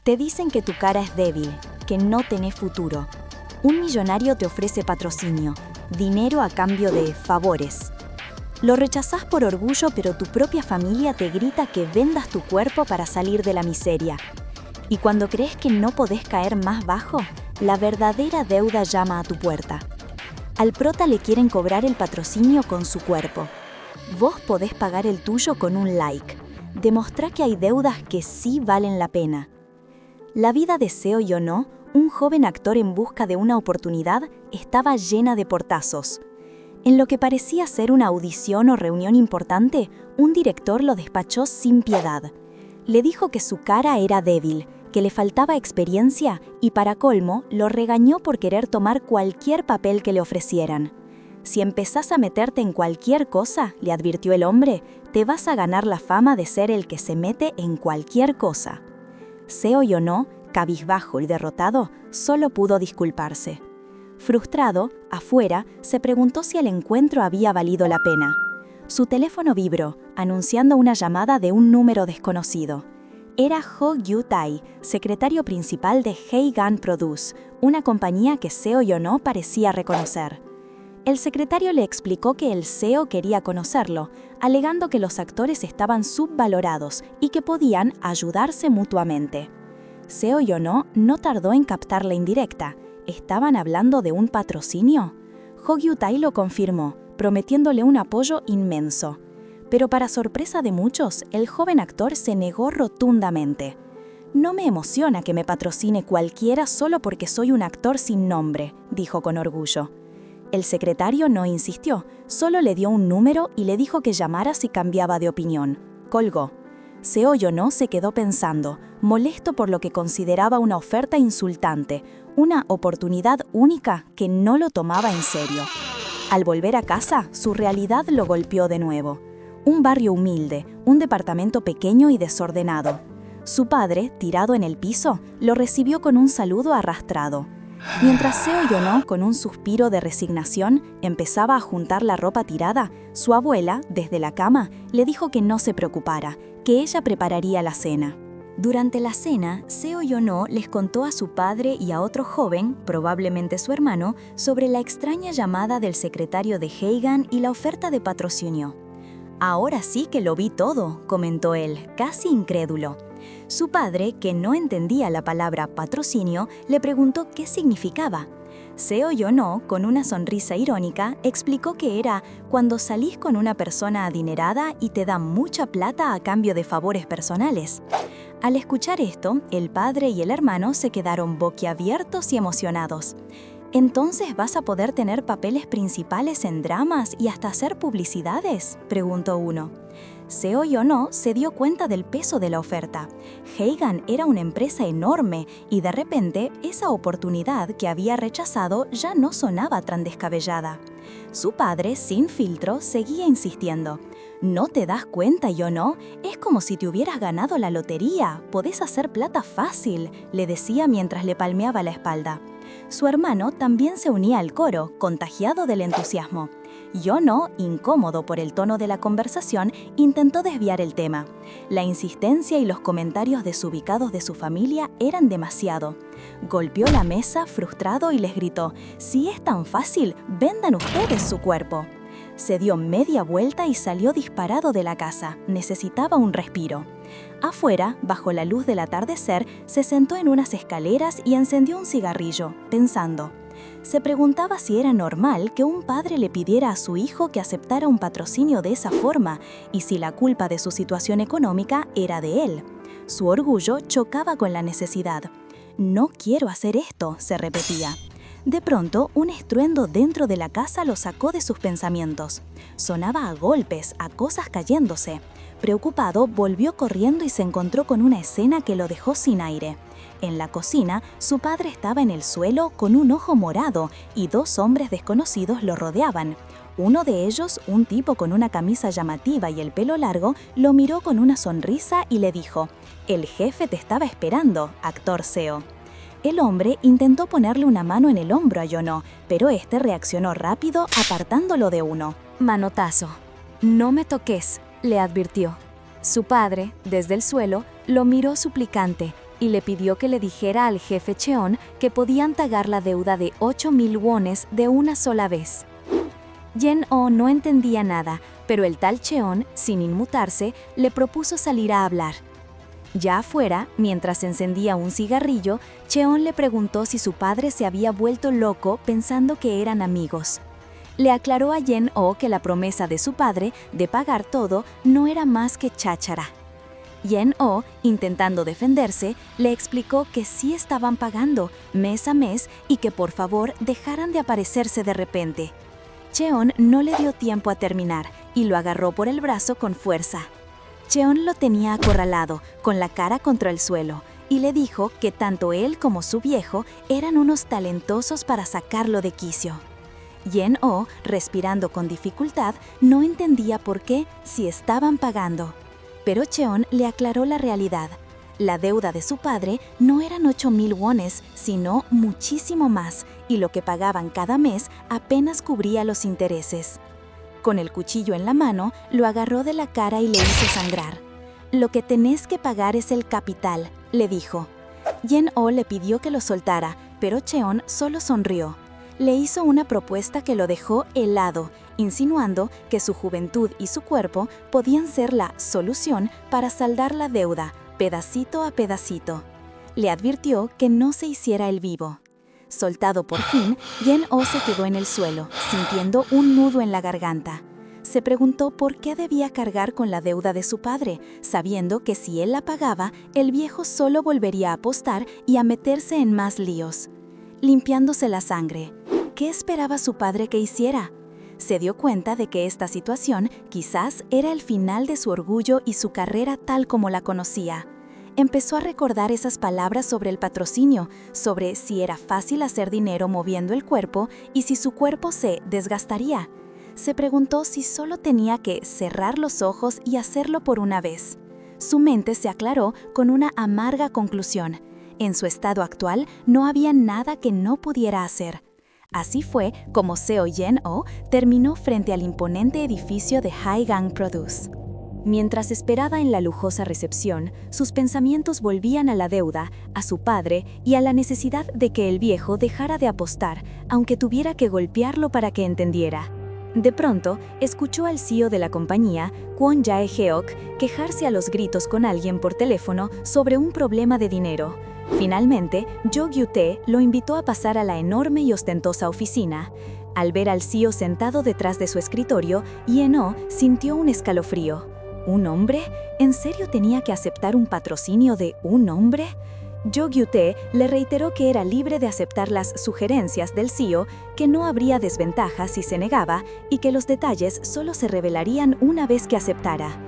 Te dicen que tu cara es débil, que no tenés futuro. Un millonario te ofrece patrocinio, dinero a cambio de favores. Lo rechazás por orgullo, pero tu propia familia te grita que vendas tu cuerpo para salir de la miseria. Y cuando crees que no podés caer más bajo, la verdadera deuda llama a tu puerta. Al prota le quieren cobrar el patrocinio con su cuerpo. Vos podés pagar el tuyo con un like. Demostrá que hay deudas que sí valen la pena. La vida de Seo Yeon-ho, un joven actor en busca de una oportunidad, estaba llena de portazos. En lo que parecía ser una audición o reunión importante, un director lo despachó sin piedad. Le dijo que su cara era débil, que le faltaba experiencia y, para colmo, lo regañó por querer tomar cualquier papel que le ofrecieran. Si empezás a meterte en cualquier cosa, le advirtió el hombre, te vas a ganar la fama de ser el que se mete en cualquier cosa. Seo Yeon-ho, cabizbajo y derrotado, solo pudo disculparse. Frustrado, afuera, se preguntó si el encuentro había valido la pena. Su teléfono vibró, anunciando una llamada de un número desconocido. Era Ho Gyu-tae, secretario principal de Haegan Produce, una compañía que Seo Yeon-ho parecía reconocer. El secretario le explicó que el CEO quería conocerlo, alegando que los actores estaban subvalorados y que podían ayudarse mutuamente. Seo Yeon-ho no tardó en captar la indirecta. ¿Estaban hablando de un patrocinio? Ho Gyu-tae lo confirmó, prometiéndole un apoyo inmenso. Pero para sorpresa de muchos, el joven actor se negó rotundamente. «No me emociona que me patrocine cualquiera solo porque soy un actor sin nombre», dijo con orgullo. El secretario no insistió, solo le dio un número y le dijo que llamara si cambiaba de opinión. Colgó. Seo Yeon-ho se quedó pensando, molesto por lo que consideraba una oferta insultante, una oportunidad única que no lo tomaba en serio. Al volver a casa, su realidad lo golpeó de nuevo. Un barrio humilde, un departamento pequeño y desordenado. Su padre, tirado en el piso, lo recibió con un saludo arrastrado. Mientras Seo Yeon-ho, con un suspiro de resignación, empezaba a juntar la ropa tirada, su abuela, desde la cama, le dijo que no se preocupara, que ella prepararía la cena. Durante la cena, Seo Yeon-ho les contó a su padre y a otro joven, probablemente su hermano, sobre la extraña llamada del secretario de Haegan y la oferta de patrocinio. «Ahora sí que lo vi todo», comentó él, casi incrédulo. Su padre, que no entendía la palabra patrocinio, le preguntó qué significaba. Seo Yeon-ho, con una sonrisa irónica, explicó que era cuando salís con una persona adinerada y te da mucha plata a cambio de favores personales. Al escuchar esto, el padre y el hermano se quedaron boquiabiertos y emocionados. «¿Entonces vas a poder tener papeles principales en dramas y hasta hacer publicidades?», preguntó uno. Seo Yeon-ho se dio cuenta del peso de la oferta. Haegan era una empresa enorme y de repente esa oportunidad que había rechazado ya no sonaba tan descabellada. Su padre, sin filtro, seguía insistiendo. «¿No te das cuenta, Yeon-ho? Es como si te hubieras ganado la lotería. Podés hacer plata fácil», le decía mientras le palmeaba la espalda. Su hermano también se unía al coro, contagiado del entusiasmo. Yeon-ho, incómodo por el tono de la conversación, intentó desviar el tema. La insistencia y los comentarios desubicados de su familia eran demasiado. Golpeó la mesa frustrado y les gritó: «Si es tan fácil, vendan ustedes su cuerpo». Se dio media vuelta y salió disparado de la casa. Necesitaba un respiro. Afuera, bajo la luz del atardecer, se sentó en unas escaleras y encendió un cigarrillo, pensando. Se preguntaba si era normal que un padre le pidiera a su hijo que aceptara un patrocinio de esa forma y si la culpa de su situación económica era de él. Su orgullo chocaba con la necesidad. «No quiero hacer esto», se repetía. De pronto, un estruendo dentro de la casa lo sacó de sus pensamientos. Sonaba a golpes, a cosas cayéndose. Preocupado, volvió corriendo y se encontró con una escena que lo dejó sin aire. En la cocina, su padre estaba en el suelo con un ojo morado y dos hombres desconocidos lo rodeaban. Uno de ellos, un tipo con una camisa llamativa y el pelo largo, lo miró con una sonrisa y le dijo: «El jefe te estaba esperando, actor Seo». El hombre intentó ponerle una mano en el hombro a Yeon-ho, pero este reaccionó rápido apartándolo de uno. «Manotazo. No me toques», le advirtió. Su padre, desde el suelo, lo miró suplicante, y le pidió que le dijera al jefe Cheon que podían pagar la deuda de 8.000 wones de una sola vez. Yen-oh no entendía nada, pero el tal Cheon, sin inmutarse, le propuso salir a hablar. Ya afuera, mientras encendía un cigarrillo, Cheon le preguntó si su padre se había vuelto loco pensando que eran amigos. Le aclaró a Yen-oh que la promesa de su padre de pagar todo no era más que cháchara. Yen-oh, intentando defenderse, le explicó que sí estaban pagando mes a mes y que por favor dejaran de aparecerse de repente. Cheon no le dio tiempo a terminar y lo agarró por el brazo con fuerza. Cheon lo tenía acorralado, con la cara contra el suelo, y le dijo que tanto él como su viejo eran unos talentosos para sacarlo de quicio. Yen-oh, respirando con dificultad, no entendía por qué si estaban pagando. Pero Cheon le aclaró la realidad. La deuda de su padre no eran 8.000 wones, sino muchísimo más, y lo que pagaban cada mes apenas cubría los intereses. Con el cuchillo en la mano, lo agarró de la cara y le hizo sangrar. «Lo que tenés que pagar es el capital», le dijo. Yen-oh le pidió que lo soltara, pero Cheon solo sonrió. Le hizo una propuesta que lo dejó helado, insinuando que su juventud y su cuerpo podían ser la solución para saldar la deuda, pedacito a pedacito. Le advirtió que no se hiciera el vivo. Soltado por fin, Yen-oh se quedó en el suelo, sintiendo un nudo en la garganta. Se preguntó por qué debía cargar con la deuda de su padre, sabiendo que si él la pagaba, el viejo solo volvería a apostar y a meterse en más líos. Limpiándose la sangre, ¿qué esperaba su padre que hiciera? Se dio cuenta de que esta situación quizás era el final de su orgullo y su carrera tal como la conocía. Empezó a recordar esas palabras sobre el patrocinio, sobre si era fácil hacer dinero moviendo el cuerpo y si su cuerpo se desgastaría. Se preguntó si solo tenía que cerrar los ojos y hacerlo por una vez. Su mente se aclaró con una amarga conclusión. En su estado actual no había nada que no pudiera hacer. Así fue como Seo Yen-oh terminó frente al imponente edificio de Haigang Produce. Mientras esperaba en la lujosa recepción, sus pensamientos volvían a la deuda, a su padre y a la necesidad de que el viejo dejara de apostar, aunque tuviera que golpearlo para que entendiera. De pronto, escuchó al CEO de la compañía, Kwon Jae-heok, quejarse a los gritos con alguien por teléfono sobre un problema de dinero. Finalmente, Jo Gyu-tae lo invitó a pasar a la enorme y ostentosa oficina. Al ver al CEO sentado detrás de su escritorio, Yen-oh sintió un escalofrío. ¿Un hombre? ¿En serio tenía que aceptar un patrocinio de un hombre? Jo Gyu-tae le reiteró que era libre de aceptar las sugerencias del CEO, que no habría desventajas si se negaba y que los detalles solo se revelarían una vez que aceptara.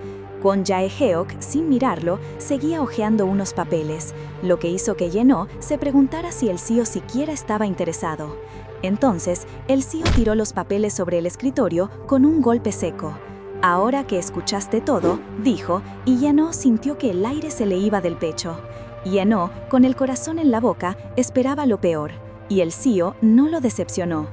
Kwon Jae-heok, sin mirarlo, seguía hojeando unos papeles, lo que hizo que Yen-oh se preguntara si el CEO siquiera estaba interesado. Entonces, el CEO tiró los papeles sobre el escritorio con un golpe seco. «Ahora que escuchaste todo», dijo, y Yen-oh sintió que el aire se le iba del pecho. Yen-oh, con el corazón en la boca, esperaba lo peor, y el CEO no lo decepcionó.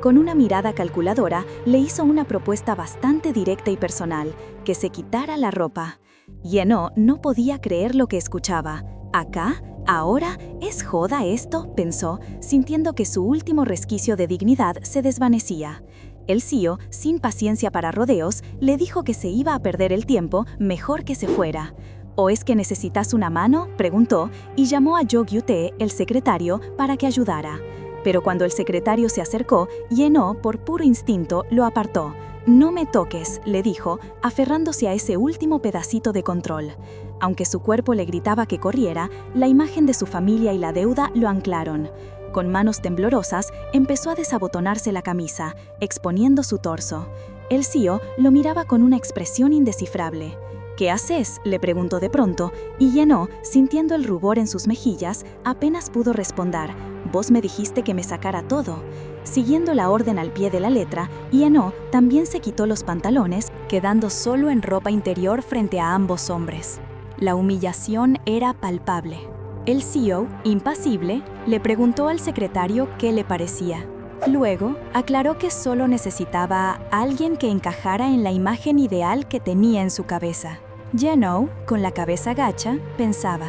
Con una mirada calculadora, le hizo una propuesta bastante directa y personal, que se quitara la ropa. Yen-oh no podía creer lo que escuchaba. ¿Acá? ¿Ahora? ¿Es joda esto?, pensó, sintiendo que su último resquicio de dignidad se desvanecía. El CEO, sin paciencia para rodeos, le dijo que se iba a perder el tiempo, mejor que se fuera. «¿O es que necesitas una mano?», preguntó, y llamó a Jo Gyu-tae, el secretario, para que ayudara. Pero cuando el secretario se acercó, Yen-oh, por puro instinto, lo apartó. «No me toques», le dijo, aferrándose a ese último pedacito de control. Aunque su cuerpo le gritaba que corriera, la imagen de su familia y la deuda lo anclaron. Con manos temblorosas, empezó a desabotonarse la camisa, exponiendo su torso. El CEO lo miraba con una expresión indescifrable. «¿Qué haces?», le preguntó de pronto, y Yen-oh, sintiendo el rubor en sus mejillas, apenas pudo responder. «Vos me dijiste que me sacara todo». Siguiendo la orden al pie de la letra, Yen-oh también se quitó los pantalones, quedando solo en ropa interior frente a ambos hombres. La humillación era palpable. El CEO, impasible, le preguntó al secretario qué le parecía. Luego, aclaró que solo necesitaba a alguien que encajara en la imagen ideal que tenía en su cabeza. Yen-oh, con la cabeza gacha, pensaba,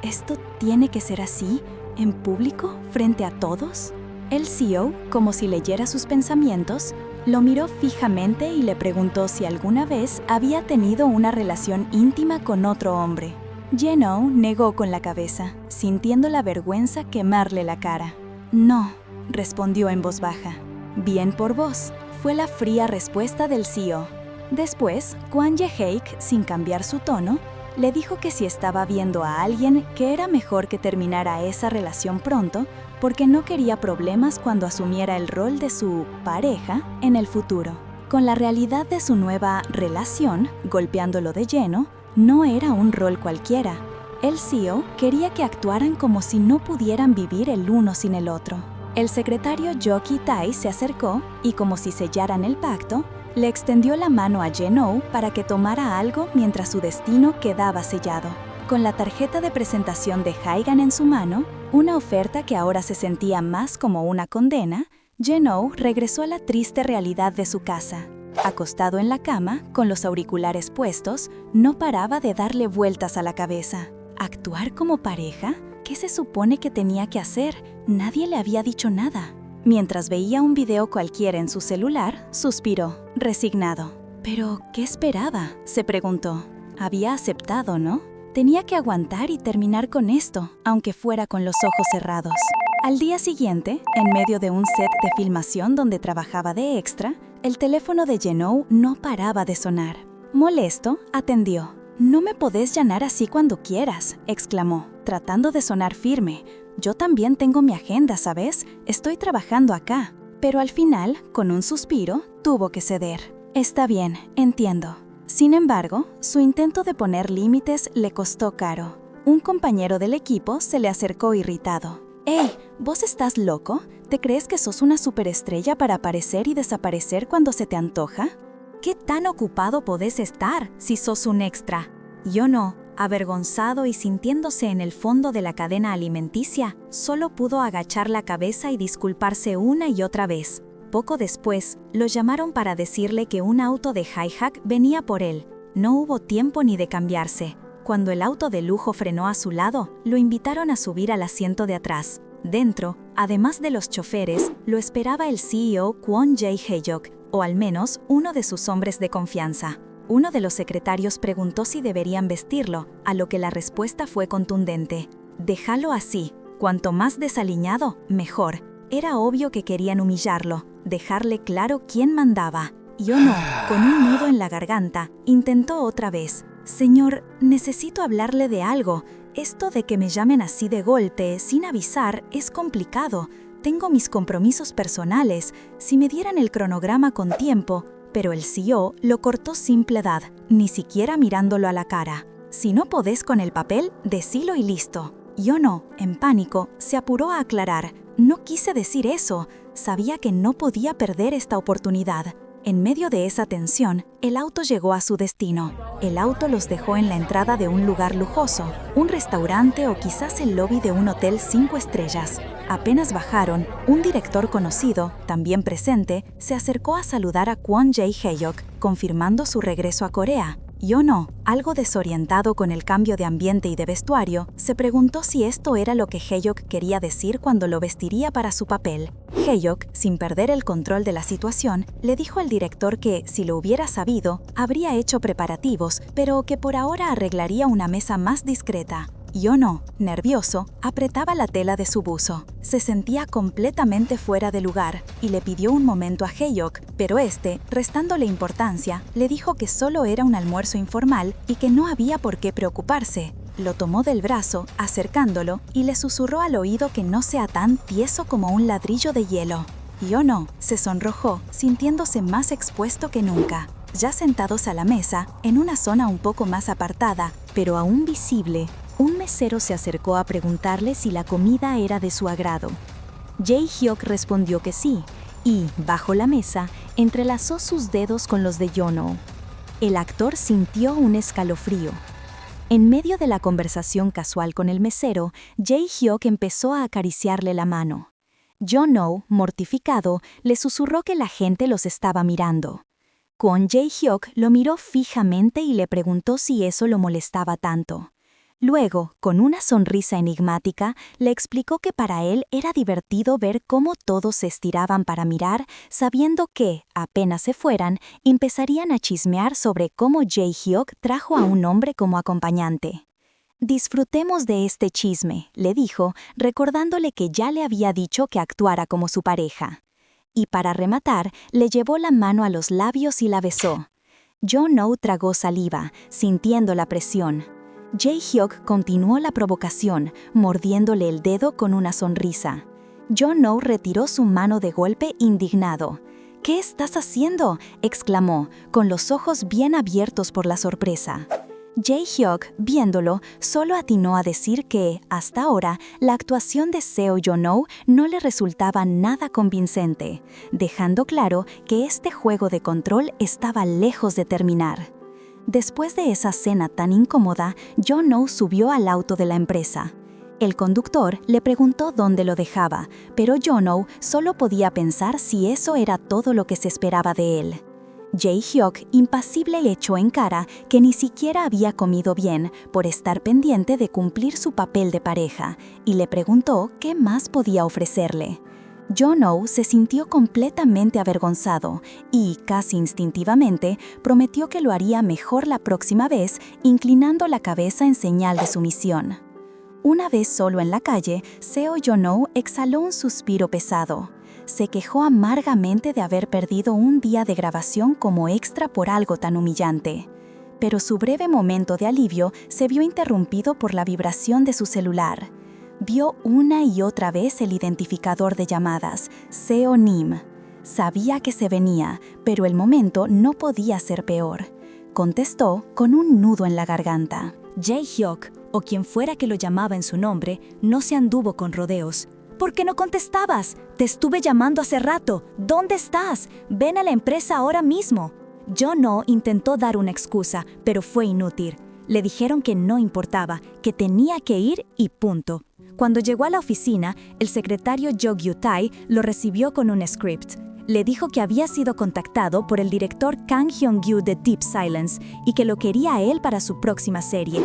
¿Esto tiene que ser así? ¿En público? ¿Frente a todos? El CEO, como si leyera sus pensamientos, lo miró fijamente y le preguntó si alguna vez había tenido una relación íntima con otro hombre. Jeno negó con la cabeza, sintiendo la vergüenza quemarle la cara. No, respondió en voz baja. Bien por vos, fue la fría respuesta del CEO. Después, Kwon Jae-haek, sin cambiar su tono, le dijo que si estaba viendo a alguien, que era mejor que terminara esa relación pronto, porque no quería problemas cuando asumiera el rol de su pareja en el futuro. Con la realidad de su nueva relación, golpeándolo de lleno, no era un rol cualquiera. El CEO quería que actuaran como si no pudieran vivir el uno sin el otro. El secretario Jo Ki-tae se acercó y, como si sellaran el pacto, le extendió la mano a Jeno para que tomara algo mientras su destino quedaba sellado. Con la tarjeta de presentación de Haegan en su mano, una oferta que ahora se sentía más como una condena, Jeno regresó a la triste realidad de su casa. Acostado en la cama, con los auriculares puestos, no paraba de darle vueltas a la cabeza. ¿Actuar como pareja? ¿Qué se supone que tenía que hacer? Nadie le había dicho nada. Mientras veía un video cualquiera en su celular, suspiró, resignado. ¿Pero qué esperaba?, se preguntó. Había aceptado, ¿no? Tenía que aguantar y terminar con esto, aunque fuera con los ojos cerrados. Al día siguiente, en medio de un set de filmación donde trabajaba de extra, el teléfono de Jeno no paraba de sonar. Molesto, atendió. «No me podés llamar así cuando quieras», exclamó, tratando de sonar firme. «Yo también tengo mi agenda, ¿sabes? Estoy trabajando acá». Pero al final, con un suspiro, tuvo que ceder. «Está bien, entiendo». Sin embargo, su intento de poner límites le costó caro. Un compañero del equipo se le acercó irritado. «Hey, ¿vos estás loco? ¿Te crees que sos una superestrella para aparecer y desaparecer cuando se te antoja? ¿Qué tan ocupado podés estar si sos un extra?» Yono, avergonzado y sintiéndose en el fondo de la cadena alimenticia, solo pudo agachar la cabeza y disculparse una y otra vez. Poco después, lo llamaron para decirle que un auto de Jae-haek venía por él. No hubo tiempo ni de cambiarse. Cuando el auto de lujo frenó a su lado, lo invitaron a subir al asiento de atrás. Dentro, además de los choferes, lo esperaba el CEO Kwon Jae-haek, o al menos uno de sus hombres de confianza. Uno de los secretarios preguntó si deberían vestirlo, a lo que la respuesta fue contundente. «Déjalo así. Cuanto más desaliñado, mejor». Era obvio que querían humillarlo, dejarle claro quién mandaba. Yono, con un nudo en la garganta, intentó otra vez. «Señor, necesito hablarle de algo. Esto de que me llamen así de golpe, sin avisar, es complicado. Tengo mis compromisos personales. Si me dieran el cronograma con tiempo». Pero el CEO lo cortó sin piedad, ni siquiera mirándolo a la cara. «Si no podés con el papel, decilo y listo». Yono, en pánico, se apuró a aclarar. «No quise decir eso. Sabía que no podía perder esta oportunidad». En medio de esa tensión, el auto llegó a su destino. El auto los dejó en la entrada de un lugar lujoso, un restaurante o quizás el lobby de un hotel 5 estrellas. Apenas bajaron, un director conocido, también presente, se acercó a saludar a Kwon Jae-haek, confirmando su regreso a Corea. Yono, algo desorientado con el cambio de ambiente y de vestuario, se preguntó si esto era lo que Haeok quería decir cuando lo vestiría para su papel. Haeok, sin perder el control de la situación, le dijo al director que, si lo hubiera sabido, habría hecho preparativos, pero que por ahora arreglaría una mesa más discreta. Yono, nervioso, apretaba la tela de su buzo. Se sentía completamente fuera de lugar y le pidió un momento a Haeok, pero este, restándole importancia, le dijo que solo era un almuerzo informal y que no había por qué preocuparse. Lo tomó del brazo, acercándolo, y le susurró al oído que no sea tan tieso como un ladrillo de hielo. Yono se sonrojó, sintiéndose más expuesto que nunca. Ya sentados a la mesa, en una zona un poco más apartada, pero aún visible, un mesero se acercó a preguntarle si la comida era de su agrado. Jae-hyuk respondió que sí, y, bajo la mesa, entrelazó sus dedos con los de Yono. El actor sintió un escalofrío. En medio de la conversación casual con el mesero, Jae-hyuk empezó a acariciarle la mano. Yono, mortificado, le susurró que la gente los estaba mirando. Kwon Jae-hyuk lo miró fijamente y le preguntó si eso lo molestaba tanto. Luego, con una sonrisa enigmática, le explicó que para él era divertido ver cómo todos se estiraban para mirar, sabiendo que, apenas se fueran, empezarían a chismear sobre cómo Jae-hyuk trajo a un hombre como acompañante. «Disfrutemos de este chisme», le dijo, recordándole que ya le había dicho que actuara como su pareja. Y para rematar, le llevó la mano a los labios y la besó. Jo-no tragó saliva, sintiendo la presión. Jae-hyuk continuó la provocación, mordiéndole el dedo con una sonrisa. Jo-no retiró su mano de golpe indignado. «¿Qué estás haciendo?», exclamó, con los ojos bien abiertos por la sorpresa. Jae-hyuk, viéndolo, solo atinó a decir que, hasta ahora, la actuación de Seo Jo-no no le resultaba nada convincente, dejando claro que este juego de control estaba lejos de terminar. Después de esa cena tan incómoda, Jo-no subió al auto de la empresa. El conductor le preguntó dónde lo dejaba, pero Jo-no solo podía pensar si eso era todo lo que se esperaba de él. Jae-hyuk, impasible, le echó en cara que ni siquiera había comido bien por estar pendiente de cumplir su papel de pareja, y le preguntó qué más podía ofrecerle. Jo-no se sintió completamente avergonzado y, casi instintivamente, prometió que lo haría mejor la próxima vez, inclinando la cabeza en señal de sumisión. Una vez solo en la calle, Seo Jo-no exhaló un suspiro pesado. Se quejó amargamente de haber perdido un día de grabación como extra por algo tan humillante. Pero su breve momento de alivio se vio interrumpido por la vibración de su celular. Vio una y otra vez el identificador de llamadas, Seo Nim. Sabía que se venía, pero el momento no podía ser peor. Contestó con un nudo en la garganta. Jae-hyuk, o quien fuera que lo llamaba en su nombre, no se anduvo con rodeos. ¿Por qué no contestabas? Te estuve llamando hace rato. ¿Dónde estás? Ven a la empresa ahora mismo. Jo-no intentó dar una excusa, pero fue inútil. Le dijeron que no importaba, que tenía que ir y punto. Cuando llegó a la oficina, el secretario Jo Gyu-tae lo recibió con un script. Le dijo que había sido contactado por el director Kang Hyung-gyu de Deep Silence y que lo quería a él para su próxima serie.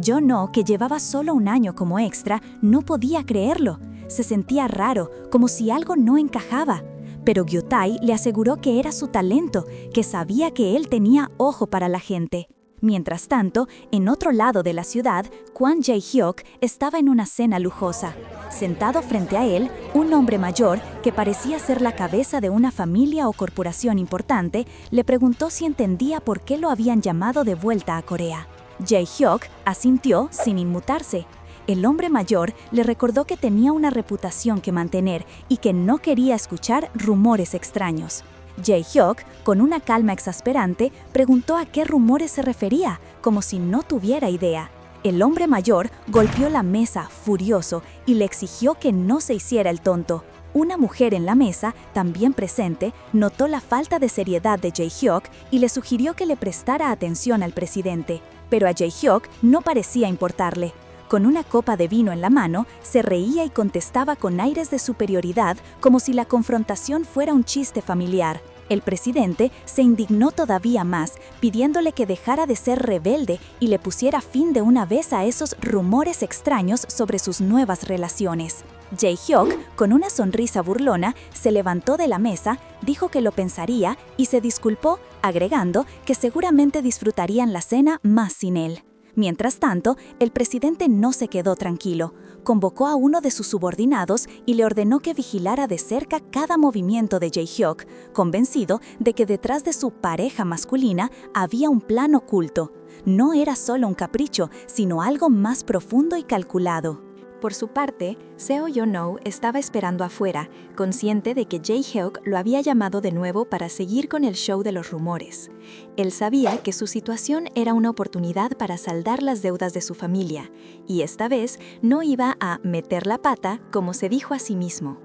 Jo-no, que llevaba solo un año como extra, no podía creerlo. Se sentía raro, como si algo no encajaba. Pero Gyu-tae le aseguró que era su talento, que sabía que él tenía ojo para la gente. Mientras tanto, en otro lado de la ciudad, Kwon Jae-hyuk estaba en una cena lujosa. Sentado frente a él, un hombre mayor, que parecía ser la cabeza de una familia o corporación importante, le preguntó si entendía por qué lo habían llamado de vuelta a Corea. Jae-hyuk asintió sin inmutarse. El hombre mayor le recordó que tenía una reputación que mantener y que no quería escuchar rumores extraños. Jae-hyuk, con una calma exasperante, preguntó a qué rumores se refería, como si no tuviera idea. El hombre mayor golpeó la mesa furioso y le exigió que no se hiciera el tonto. Una mujer en la mesa, también presente, notó la falta de seriedad de Jae-hyuk y le sugirió que le prestara atención al presidente, pero a Jae-hyuk no parecía importarle. Con una copa de vino en la mano, se reía y contestaba con aires de superioridad como si la confrontación fuera un chiste familiar. El presidente se indignó todavía más, pidiéndole que dejara de ser rebelde y le pusiera fin de una vez a esos rumores extraños sobre sus nuevas relaciones. Jae-hyuk, con una sonrisa burlona, se levantó de la mesa, dijo que lo pensaría y se disculpó, agregando que seguramente disfrutarían la cena más sin él. Mientras tanto, el presidente no se quedó tranquilo. Convocó a uno de sus subordinados y le ordenó que vigilara de cerca cada movimiento de Jae-hyuk, convencido de que detrás de su pareja masculina había un plan oculto. No era solo un capricho, sino algo más profundo y calculado. Por su parte, Seo Jo-no estaba esperando afuera, consciente de que Jae-hyuk lo había llamado de nuevo para seguir con el show de los rumores. Él sabía que su situación era una oportunidad para saldar las deudas de su familia, y esta vez no iba a meter la pata, como se dijo a sí mismo.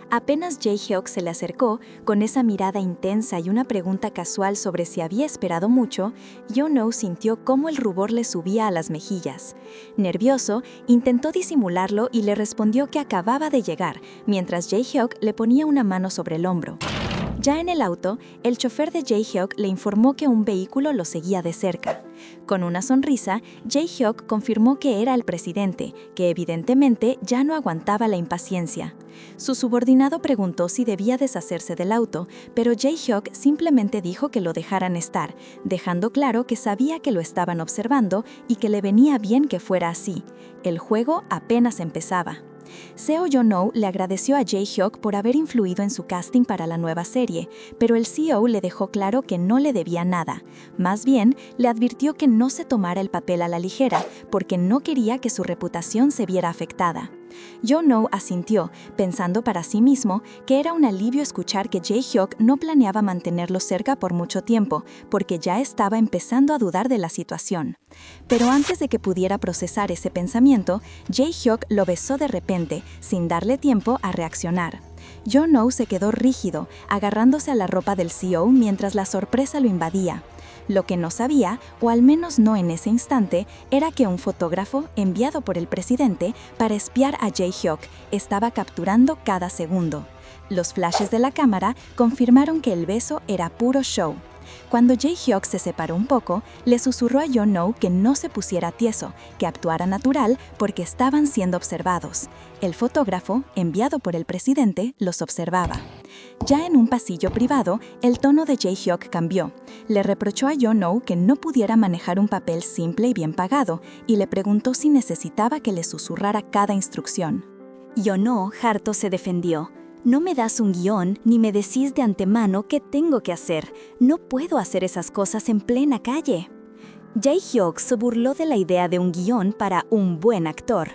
Apenas Jae-hyuk se le acercó, con esa mirada intensa y una pregunta casual sobre si había esperado mucho, Jo-no sintió cómo el rubor le subía a las mejillas. Nervioso, intentó disimularlo y le respondió que acababa de llegar, mientras Jae-hyuk le ponía una mano sobre el hombro. Ya en el auto, el chofer de Jae-hyuk le informó que un vehículo lo seguía de cerca. Con una sonrisa, Jae-hyuk confirmó que era el presidente, que evidentemente ya no aguantaba la impaciencia. Su subordinado preguntó si debía deshacerse del auto, pero Jae-hyuk simplemente dijo que lo dejaran estar, dejando claro que sabía que lo estaban observando y que le venía bien que fuera así. El juego apenas empezaba. Seo Yeon-ho le agradeció a Jae-hyuk por haber influido en su casting para la nueva serie, pero el CEO le dejó claro que no le debía nada. Más bien, le advirtió que no se tomara el papel a la ligera, porque no quería que su reputación se viera afectada. Yeon-ho asintió, pensando para sí mismo que era un alivio escuchar que Jae-hyuk no planeaba mantenerlo cerca por mucho tiempo, porque ya estaba empezando a dudar de la situación. Pero antes de que pudiera procesar ese pensamiento, Jae-hyuk lo besó de repente, sin darle tiempo a reaccionar. Yeon-ho se quedó rígido, agarrándose a la ropa del CEO mientras la sorpresa lo invadía. Lo que no sabía, o al menos no en ese instante, era que un fotógrafo enviado por el presidente para espiar a Jae-hyuk estaba capturando cada segundo. Los flashes de la cámara confirmaron que el beso era puro show. Cuando Jae-hyuk se separó un poco, le susurró a Yeon-ho que no se pusiera tieso, que actuara natural porque estaban siendo observados. El fotógrafo, enviado por el presidente, los observaba. Ya en un pasillo privado, el tono de Jae-hyuk cambió. Le reprochó a Yeon-ho que no pudiera manejar un papel simple y bien pagado, y le preguntó si necesitaba que le susurrara cada instrucción. Yeon-ho, harto, se defendió. No me das un guión ni me decís de antemano qué tengo que hacer. No puedo hacer esas cosas en plena calle. Jae-hyuk se burló de la idea de un guión para un buen actor.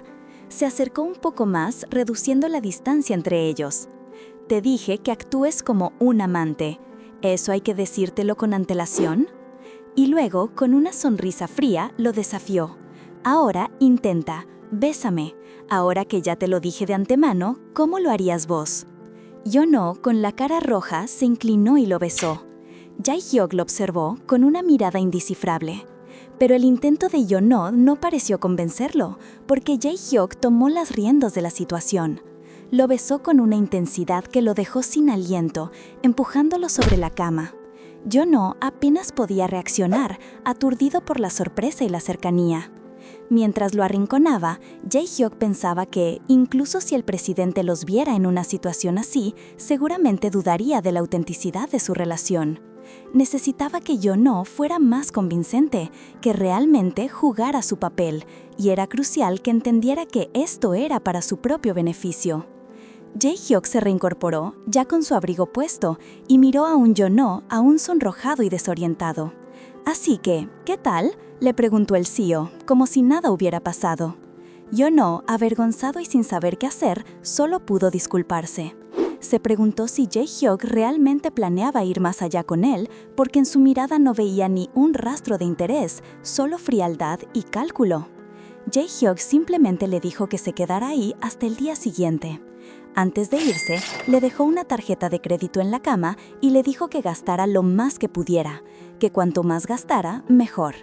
Se acercó un poco más, reduciendo la distancia entre ellos. Te dije que actúes como un amante. ¿Eso hay que decírtelo con antelación? Y luego, con una sonrisa fría, lo desafió. Ahora intenta, bésame. Ahora que ya te lo dije de antemano, ¿cómo lo harías vos? Yeon-ho, con la cara roja, se inclinó y lo besó. Jae-hyuk lo observó con una mirada indescifrable. Pero el intento de Yeon-ho no pareció convencerlo, porque Jae-hyuk tomó las riendas de la situación. Lo besó con una intensidad que lo dejó sin aliento, empujándolo sobre la cama. Yeon-ho apenas podía reaccionar, aturdido por la sorpresa y la cercanía. Mientras lo arrinconaba, Jae-hyuk pensaba que, incluso si el presidente los viera en una situación así, seguramente dudaría de la autenticidad de su relación. Necesitaba que Yeon-ho fuera más convincente, que realmente jugara su papel, y era crucial que entendiera que esto era para su propio beneficio. Jae-hyuk se reincorporó, ya con su abrigo puesto, y miró a un Yeon-ho aún sonrojado y desorientado. Así que, ¿qué tal?, le preguntó el CEO, como si nada hubiera pasado. Yeon-ho, avergonzado y sin saber qué hacer, solo pudo disculparse. Se preguntó si Jae-hyuk realmente planeaba ir más allá con él, porque en su mirada no veía ni un rastro de interés, solo frialdad y cálculo. Jae-hyuk simplemente le dijo que se quedara ahí hasta el día siguiente. Antes de irse, le dejó una tarjeta de crédito en la cama y le dijo que gastara lo más que pudiera, que cuanto más gastara, mejor.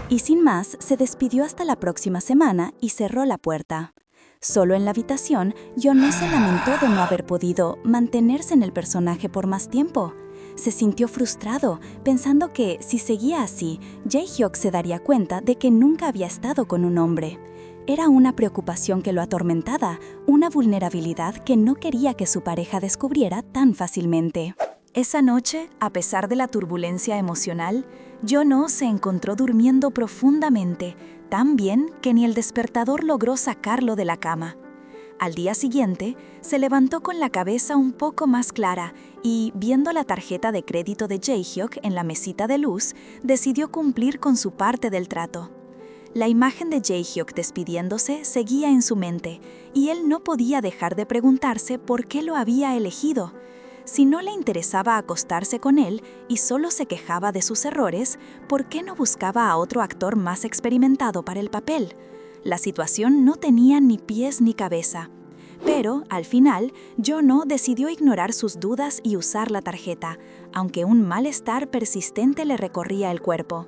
Y sin más, se despidió hasta la próxima semana y cerró la puerta. Solo en la habitación, Yeon-ho se lamentó de no haber podido mantenerse en el personaje por más tiempo. Se sintió frustrado, pensando que, si seguía así, Jae-hyuk se daría cuenta de que nunca había estado con un hombre. Era una preocupación que lo atormentaba, una vulnerabilidad que no quería que su pareja descubriera tan fácilmente. Esa noche, a pesar de la turbulencia emocional, Yeon-ho se encontró durmiendo profundamente, tan bien que ni el despertador logró sacarlo de la cama. Al día siguiente, se levantó con la cabeza un poco más clara y, viendo la tarjeta de crédito de Jae-hyuk en la mesita de luz, decidió cumplir con su parte del trato. La imagen de Jae-hyuk despidiéndose seguía en su mente, y él no podía dejar de preguntarse por qué lo había elegido. Si no le interesaba acostarse con él y solo se quejaba de sus errores, ¿por qué no buscaba a otro actor más experimentado para el papel? La situación no tenía ni pies ni cabeza. Pero, al final, Yeon-ho decidió ignorar sus dudas y usar la tarjeta, aunque un malestar persistente le recorría el cuerpo.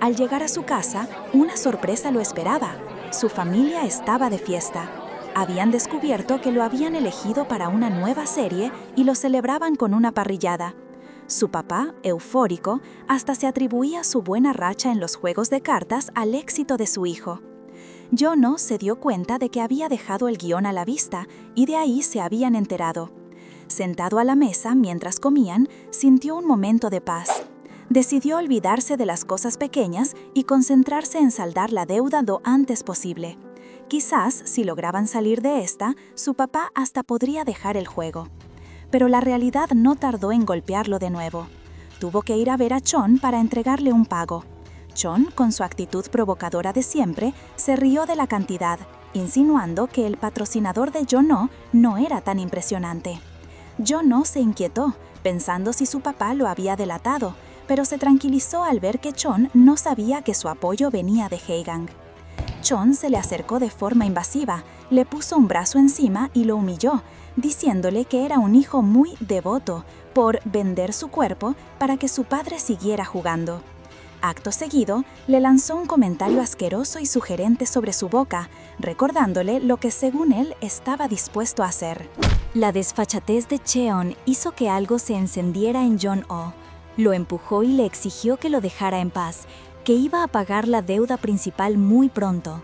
Al llegar a su casa, una sorpresa lo esperaba. Su familia estaba de fiesta. Habían descubierto que lo habían elegido para una nueva serie y lo celebraban con una parrillada. Su papá, eufórico, hasta se atribuía su buena racha en los juegos de cartas al éxito de su hijo. Jono se dio cuenta de que había dejado el guión a la vista y de ahí se habían enterado. Sentado a la mesa mientras comían, sintió un momento de paz. Decidió olvidarse de las cosas pequeñas y concentrarse en saldar la deuda lo antes posible. Quizás, si lograban salir de esta, su papá hasta podría dejar el juego. Pero la realidad no tardó en golpearlo de nuevo. Tuvo que ir a ver a Chon para entregarle un pago. Chon, con su actitud provocadora de siempre, se rió de la cantidad, insinuando que el patrocinador de Jono no era tan impresionante. Jono se inquietó, pensando si su papá lo había delatado, pero se tranquilizó al ver que Chon no sabía que su apoyo venía de Haegang. Chon se le acercó de forma invasiva, le puso un brazo encima y lo humilló, diciéndole que era un hijo muy devoto por vender su cuerpo para que su padre siguiera jugando. Acto seguido, le lanzó un comentario asqueroso y sugerente sobre su boca, recordándole lo que según él estaba dispuesto a hacer. La desfachatez de Cheon hizo que algo se encendiera en Jon-oh. Lo empujó y le exigió que lo dejara en paz, que iba a pagar la deuda principal muy pronto.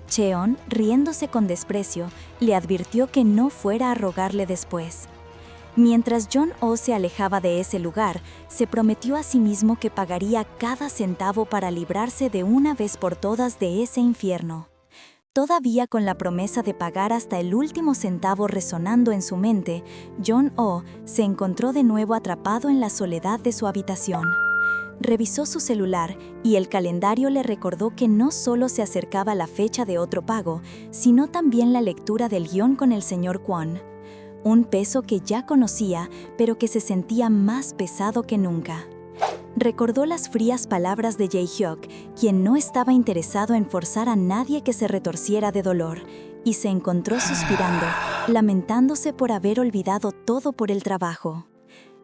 Cheon, riéndose con desprecio, le advirtió que no fuera a rogarle después. Mientras Jon-oh se alejaba de ese lugar, se prometió a sí mismo que pagaría cada centavo para librarse de una vez por todas de ese infierno. Todavía con la promesa de pagar hasta el último centavo resonando en su mente, Jon-oh se encontró de nuevo atrapado en la soledad de su habitación. Revisó su celular y el calendario le recordó que no solo se acercaba la fecha de otro pago, sino también la lectura del guión con el señor Kwon. Un peso que ya conocía, pero que se sentía más pesado que nunca. Recordó las frías palabras de Jae-hyuk, quien no estaba interesado en forzar a nadie que se retorciera de dolor, y se encontró suspirando, lamentándose por haber olvidado todo por el trabajo.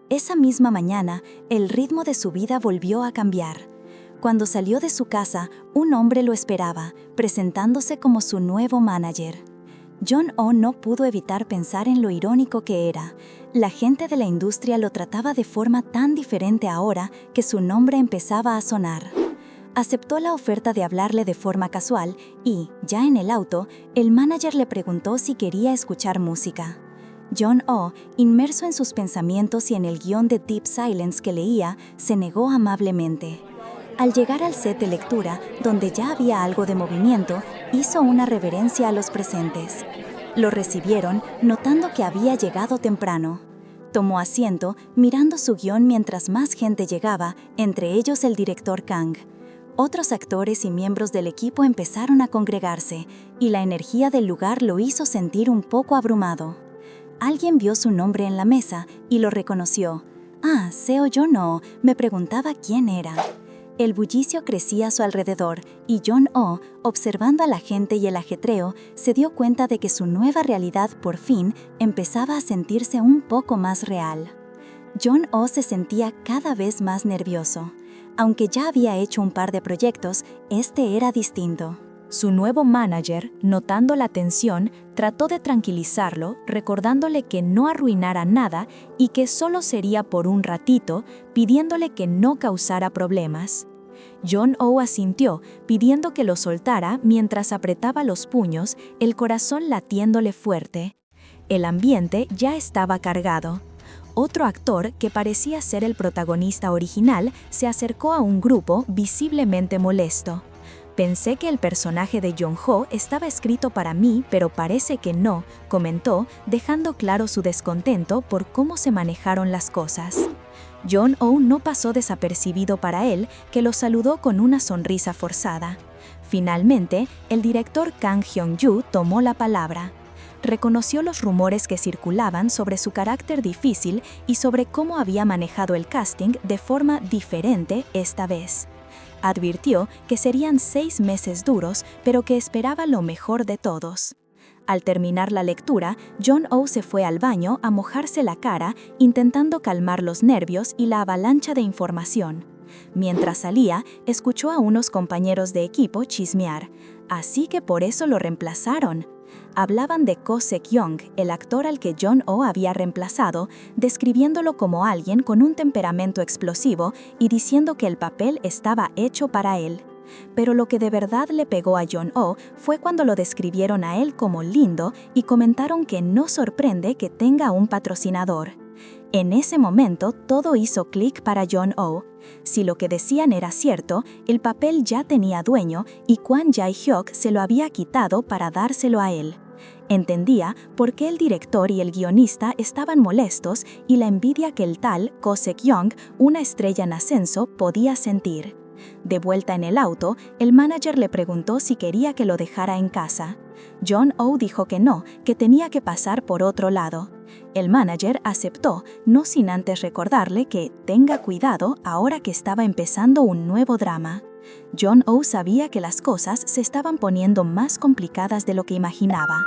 Esa misma mañana, el ritmo de su vida volvió a cambiar. Cuando salió de su casa, un hombre lo esperaba, presentándose como su nuevo manager. Jon-oh no pudo evitar pensar en lo irónico que era. La gente de la industria lo trataba de forma tan diferente ahora que su nombre empezaba a sonar. Aceptó la oferta de hablarle de forma casual y, ya en el auto, el manager le preguntó si quería escuchar música. Jon-oh, inmerso en sus pensamientos y en el guión de Deep Silence que leía, se negó amablemente. Al llegar al set de lectura, donde ya había algo de movimiento, hizo una reverencia a los presentes. Lo recibieron, notando que había llegado temprano. Tomó asiento, mirando su guión mientras más gente llegaba, entre ellos el director Kang. Otros actores y miembros del equipo empezaron a congregarse, y la energía del lugar lo hizo sentir un poco abrumado. Alguien vio su nombre en la mesa y lo reconoció. «Ah, Seo Jon-oh», me preguntaba quién era. El bullicio crecía a su alrededor y Jon-oh, observando a la gente y el ajetreo, se dio cuenta de que su nueva realidad por fin empezaba a sentirse un poco más real. Jon-oh se sentía cada vez más nervioso. Aunque ya había hecho un par de proyectos, este era distinto. Su nuevo manager, notando la tensión, trató de tranquilizarlo, recordándole que no arruinara nada y que solo sería por un ratito, pidiéndole que no causara problemas. Jon-oh asintió, pidiendo que lo soltara mientras apretaba los puños, el corazón latiéndole fuerte. El ambiente ya estaba cargado. Otro actor, que parecía ser el protagonista original, se acercó a un grupo visiblemente molesto. «Pensé que el personaje de Jon-ho estaba escrito para mí, pero parece que no», comentó, dejando claro su descontento por cómo se manejaron las cosas. Jon-oh no pasó desapercibido para él, que lo saludó con una sonrisa forzada. Finalmente, el director Kang Hyung-ju tomó la palabra. Reconoció los rumores que circulaban sobre su carácter difícil y sobre cómo había manejado el casting de forma diferente esta vez. Advirtió que serían 6 meses duros, pero que esperaba lo mejor de todos. Al terminar la lectura, Jon-oh se fue al baño a mojarse la cara, intentando calmar los nervios y la avalancha de información. Mientras salía, escuchó a unos compañeros de equipo chismear. Así que por eso lo reemplazaron. Hablaban de Ko Sek-young, el actor al que Jong-oh había reemplazado, describiéndolo como alguien con un temperamento explosivo y diciendo que el papel estaba hecho para él. Pero lo que de verdad le pegó a Jong-oh fue cuando lo describieron a él como lindo y comentaron que no sorprende que tenga un patrocinador. En ese momento todo hizo clic para Jong-oh. Si lo que decían era cierto, el papel ya tenía dueño y Kwon Jae-hyuk se lo había quitado para dárselo a él. Entendía por qué el director y el guionista estaban molestos y la envidia que el tal Ko Sek-young, una estrella en ascenso, podía sentir. De vuelta en el auto, el manager le preguntó si quería que lo dejara en casa. Jong-oh dijo que no, que tenía que pasar por otro lado. El manager aceptó, no sin antes recordarle que tenga cuidado ahora que estaba empezando un nuevo drama. Jong-oh sabía que las cosas se estaban poniendo más complicadas de lo que imaginaba.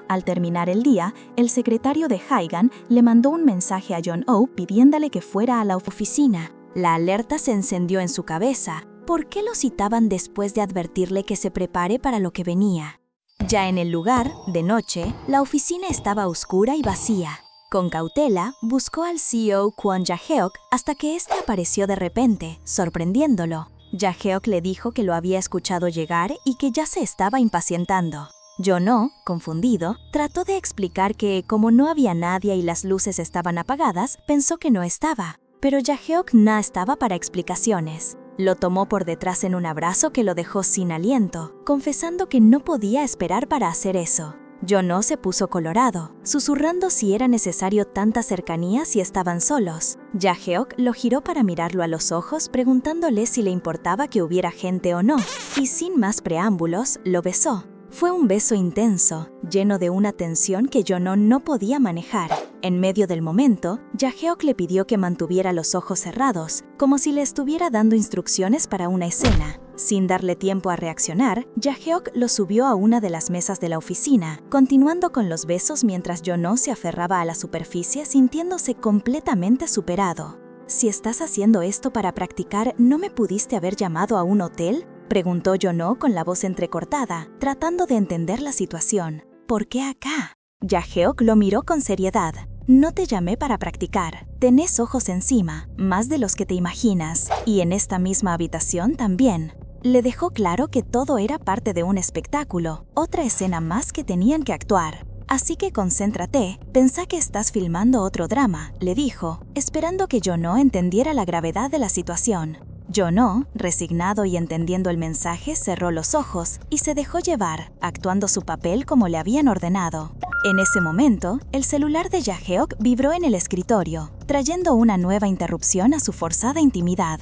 Al terminar el día, el secretario de Haegan le mandó un mensaje a Jong-oh pidiéndole que fuera a la oficina. La alerta se encendió en su cabeza. ¿Por qué lo citaban después de advertirle que se prepare para lo que venía? Ya en el lugar, de noche, la oficina estaba oscura y vacía. Con cautela, buscó al CEO Kwon Jae-hyuk hasta que éste apareció de repente, sorprendiéndolo. Jae-hyuk le dijo que lo había escuchado llegar y que ya se estaba impacientando. Jong-oh, confundido, trató de explicar que, como no había nadie y las luces estaban apagadas, pensó que no estaba. Pero Jae-hyuk no estaba para explicaciones. Lo tomó por detrás en un abrazo que lo dejó sin aliento, confesando que no podía esperar para hacer eso. Jong-oh se puso colorado, susurrando si era necesario tanta cercanía si estaban solos. Jae-hyuk lo giró para mirarlo a los ojos, preguntándole si le importaba que hubiera gente o no, y sin más preámbulos, lo besó. Fue un beso intenso, lleno de una tensión que Jong-oh no podía manejar. En medio del momento, Jae-hyuk le pidió que mantuviera los ojos cerrados, como si le estuviera dando instrucciones para una escena. Sin darle tiempo a reaccionar, Jae-hyuk lo subió a una de las mesas de la oficina, continuando con los besos mientras Jong-oh se aferraba a la superficie sintiéndose completamente superado. «Si estás haciendo esto para practicar, ¿no me pudiste haber llamado a un hotel?», preguntó Jong-oh con la voz entrecortada, tratando de entender la situación. «¿Por qué acá?». Jae-hyuk lo miró con seriedad. «No te llamé para practicar. Tenés ojos encima, más de los que te imaginas, y en esta misma habitación también». Le dejó claro que todo era parte de un espectáculo, otra escena más que tenían que actuar. «Así que concéntrate, pensá que estás filmando otro drama», le dijo, esperando que Jong-oh entendiera la gravedad de la situación. Jong-oh, resignado y entendiendo el mensaje, cerró los ojos y se dejó llevar, actuando su papel como le habían ordenado. En ese momento, el celular de Jae-hyuk vibró en el escritorio, trayendo una nueva interrupción a su forzada intimidad.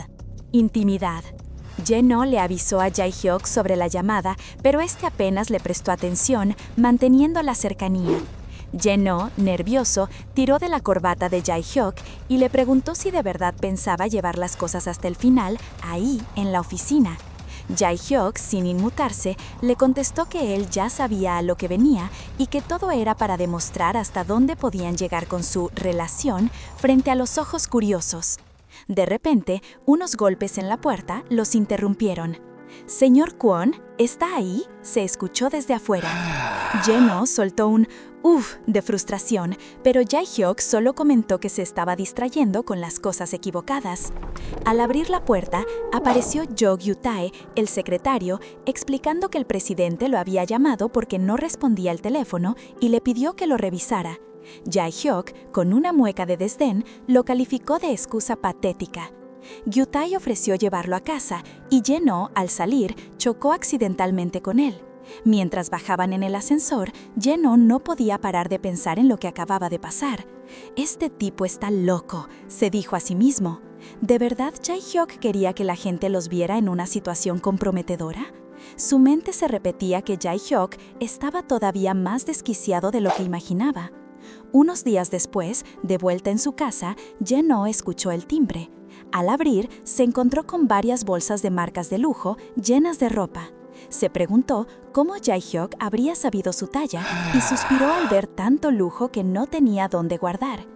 Intimidad. Jong-oh le avisó a Jae-hyuk sobre la llamada, pero este apenas le prestó atención, manteniendo la cercanía. Jong-oh, nervioso, tiró de la corbata de Jae-hyuk y le preguntó si de verdad pensaba llevar las cosas hasta el final, ahí, en la oficina. Jae-hyuk, sin inmutarse, le contestó que él ya sabía a lo que venía y que todo era para demostrar hasta dónde podían llegar con su relación frente a los ojos curiosos. De repente, unos golpes en la puerta los interrumpieron. «Señor Kwon, ¿está ahí?», se escuchó desde afuera. Jong-oh soltó un «uff» de frustración, pero Jae-hyuk solo comentó que se estaba distrayendo con las cosas equivocadas. Al abrir la puerta, apareció Jo Gyu-tae, el secretario, explicando que el presidente lo había llamado porque no respondía al teléfono y le pidió que lo revisara. Jae-hyuk, con una mueca de desdén, lo calificó de excusa patética. Gyu-tae ofreció llevarlo a casa y Jong-oh, al salir, chocó accidentalmente con él. Mientras bajaban en el ascensor, Jong-oh no podía parar de pensar en lo que acababa de pasar. «Este tipo está loco», se dijo a sí mismo. ¿De verdad Jae-hyuk quería que la gente los viera en una situación comprometedora? Su mente se repetía que Jae-hyuk estaba todavía más desquiciado de lo que imaginaba. Unos días después, de vuelta en su casa, Jong-oh escuchó el timbre. Al abrir, se encontró con varias bolsas de marcas de lujo llenas de ropa. Se preguntó cómo Jae-hyuk habría sabido su talla y suspiró al ver tanto lujo que no tenía dónde guardar.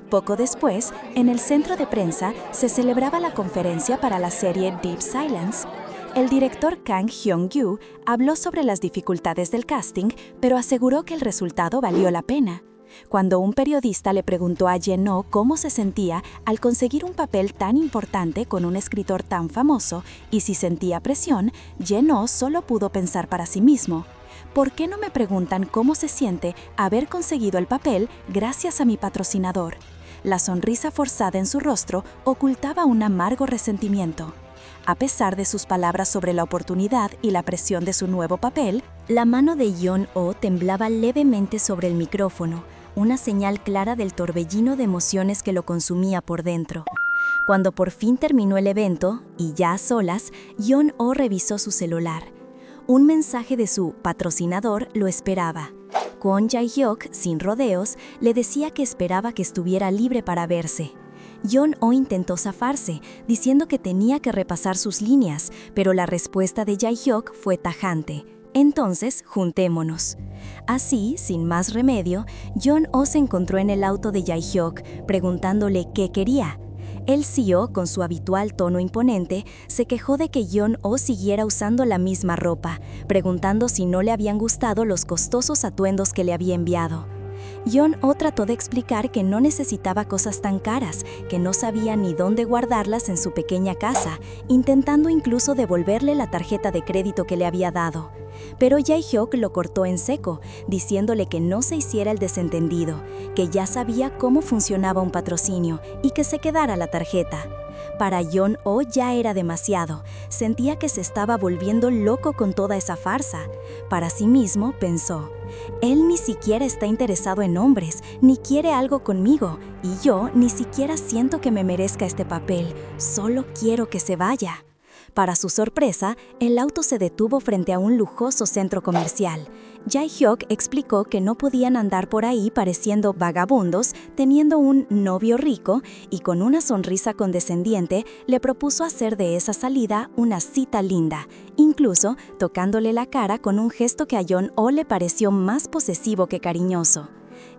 Poco después, en el centro de prensa, se celebraba la conferencia para la serie Deep Silence. El director Kang Hyung-gyu habló sobre las dificultades del casting, pero aseguró que el resultado valió la pena. Cuando un periodista le preguntó a Yeon-oh cómo se sentía al conseguir un papel tan importante con un escritor tan famoso y si sentía presión, Yeon-oh solo pudo pensar para sí mismo: ¿por qué no me preguntan cómo se siente haber conseguido el papel gracias a mi patrocinador? La sonrisa forzada en su rostro ocultaba un amargo resentimiento. A pesar de sus palabras sobre la oportunidad y la presión de su nuevo papel, la mano de Yeon-oh temblaba levemente sobre el micrófono, una señal clara del torbellino de emociones que lo consumía por dentro. Cuando por fin terminó el evento, y ya a solas, Yeon-oh revisó su celular. Un mensaje de su patrocinador lo esperaba. Kwon Jae-hyuk, sin rodeos, le decía que esperaba que estuviera libre para verse. Yeon-oh intentó zafarse, diciendo que tenía que repasar sus líneas, pero la respuesta de Jae-hyuk fue tajante: entonces, juntémonos. Así, sin más remedio, Yeon-oh se encontró en el auto de Jae-hyuk, preguntándole qué quería. El CEO, con su habitual tono imponente, se quejó de que Yeon-oh siguiera usando la misma ropa, preguntando si no le habían gustado los costosos atuendos que le había enviado. Yeon-oh trató de explicar que no necesitaba cosas tan caras, que no sabía ni dónde guardarlas en su pequeña casa, intentando incluso devolverle la tarjeta de crédito que le había dado. Pero Jae-hyuk lo cortó en seco, diciéndole que no se hiciera el desentendido, que ya sabía cómo funcionaba un patrocinio y que se quedara la tarjeta. Para Yeon-oh ya era demasiado, sentía que se estaba volviendo loco con toda esa farsa. Para sí mismo pensó: él ni siquiera está interesado en hombres, ni quiere algo conmigo, y yo ni siquiera siento que me merezca este papel, solo quiero que se vaya. Para su sorpresa, el auto se detuvo frente a un lujoso centro comercial. Jae-hyuk explicó que no podían andar por ahí pareciendo vagabundos, teniendo un novio rico, y con una sonrisa condescendiente le propuso hacer de esa salida una cita linda, incluso tocándole la cara con un gesto que a Yeon-oh le pareció más posesivo que cariñoso.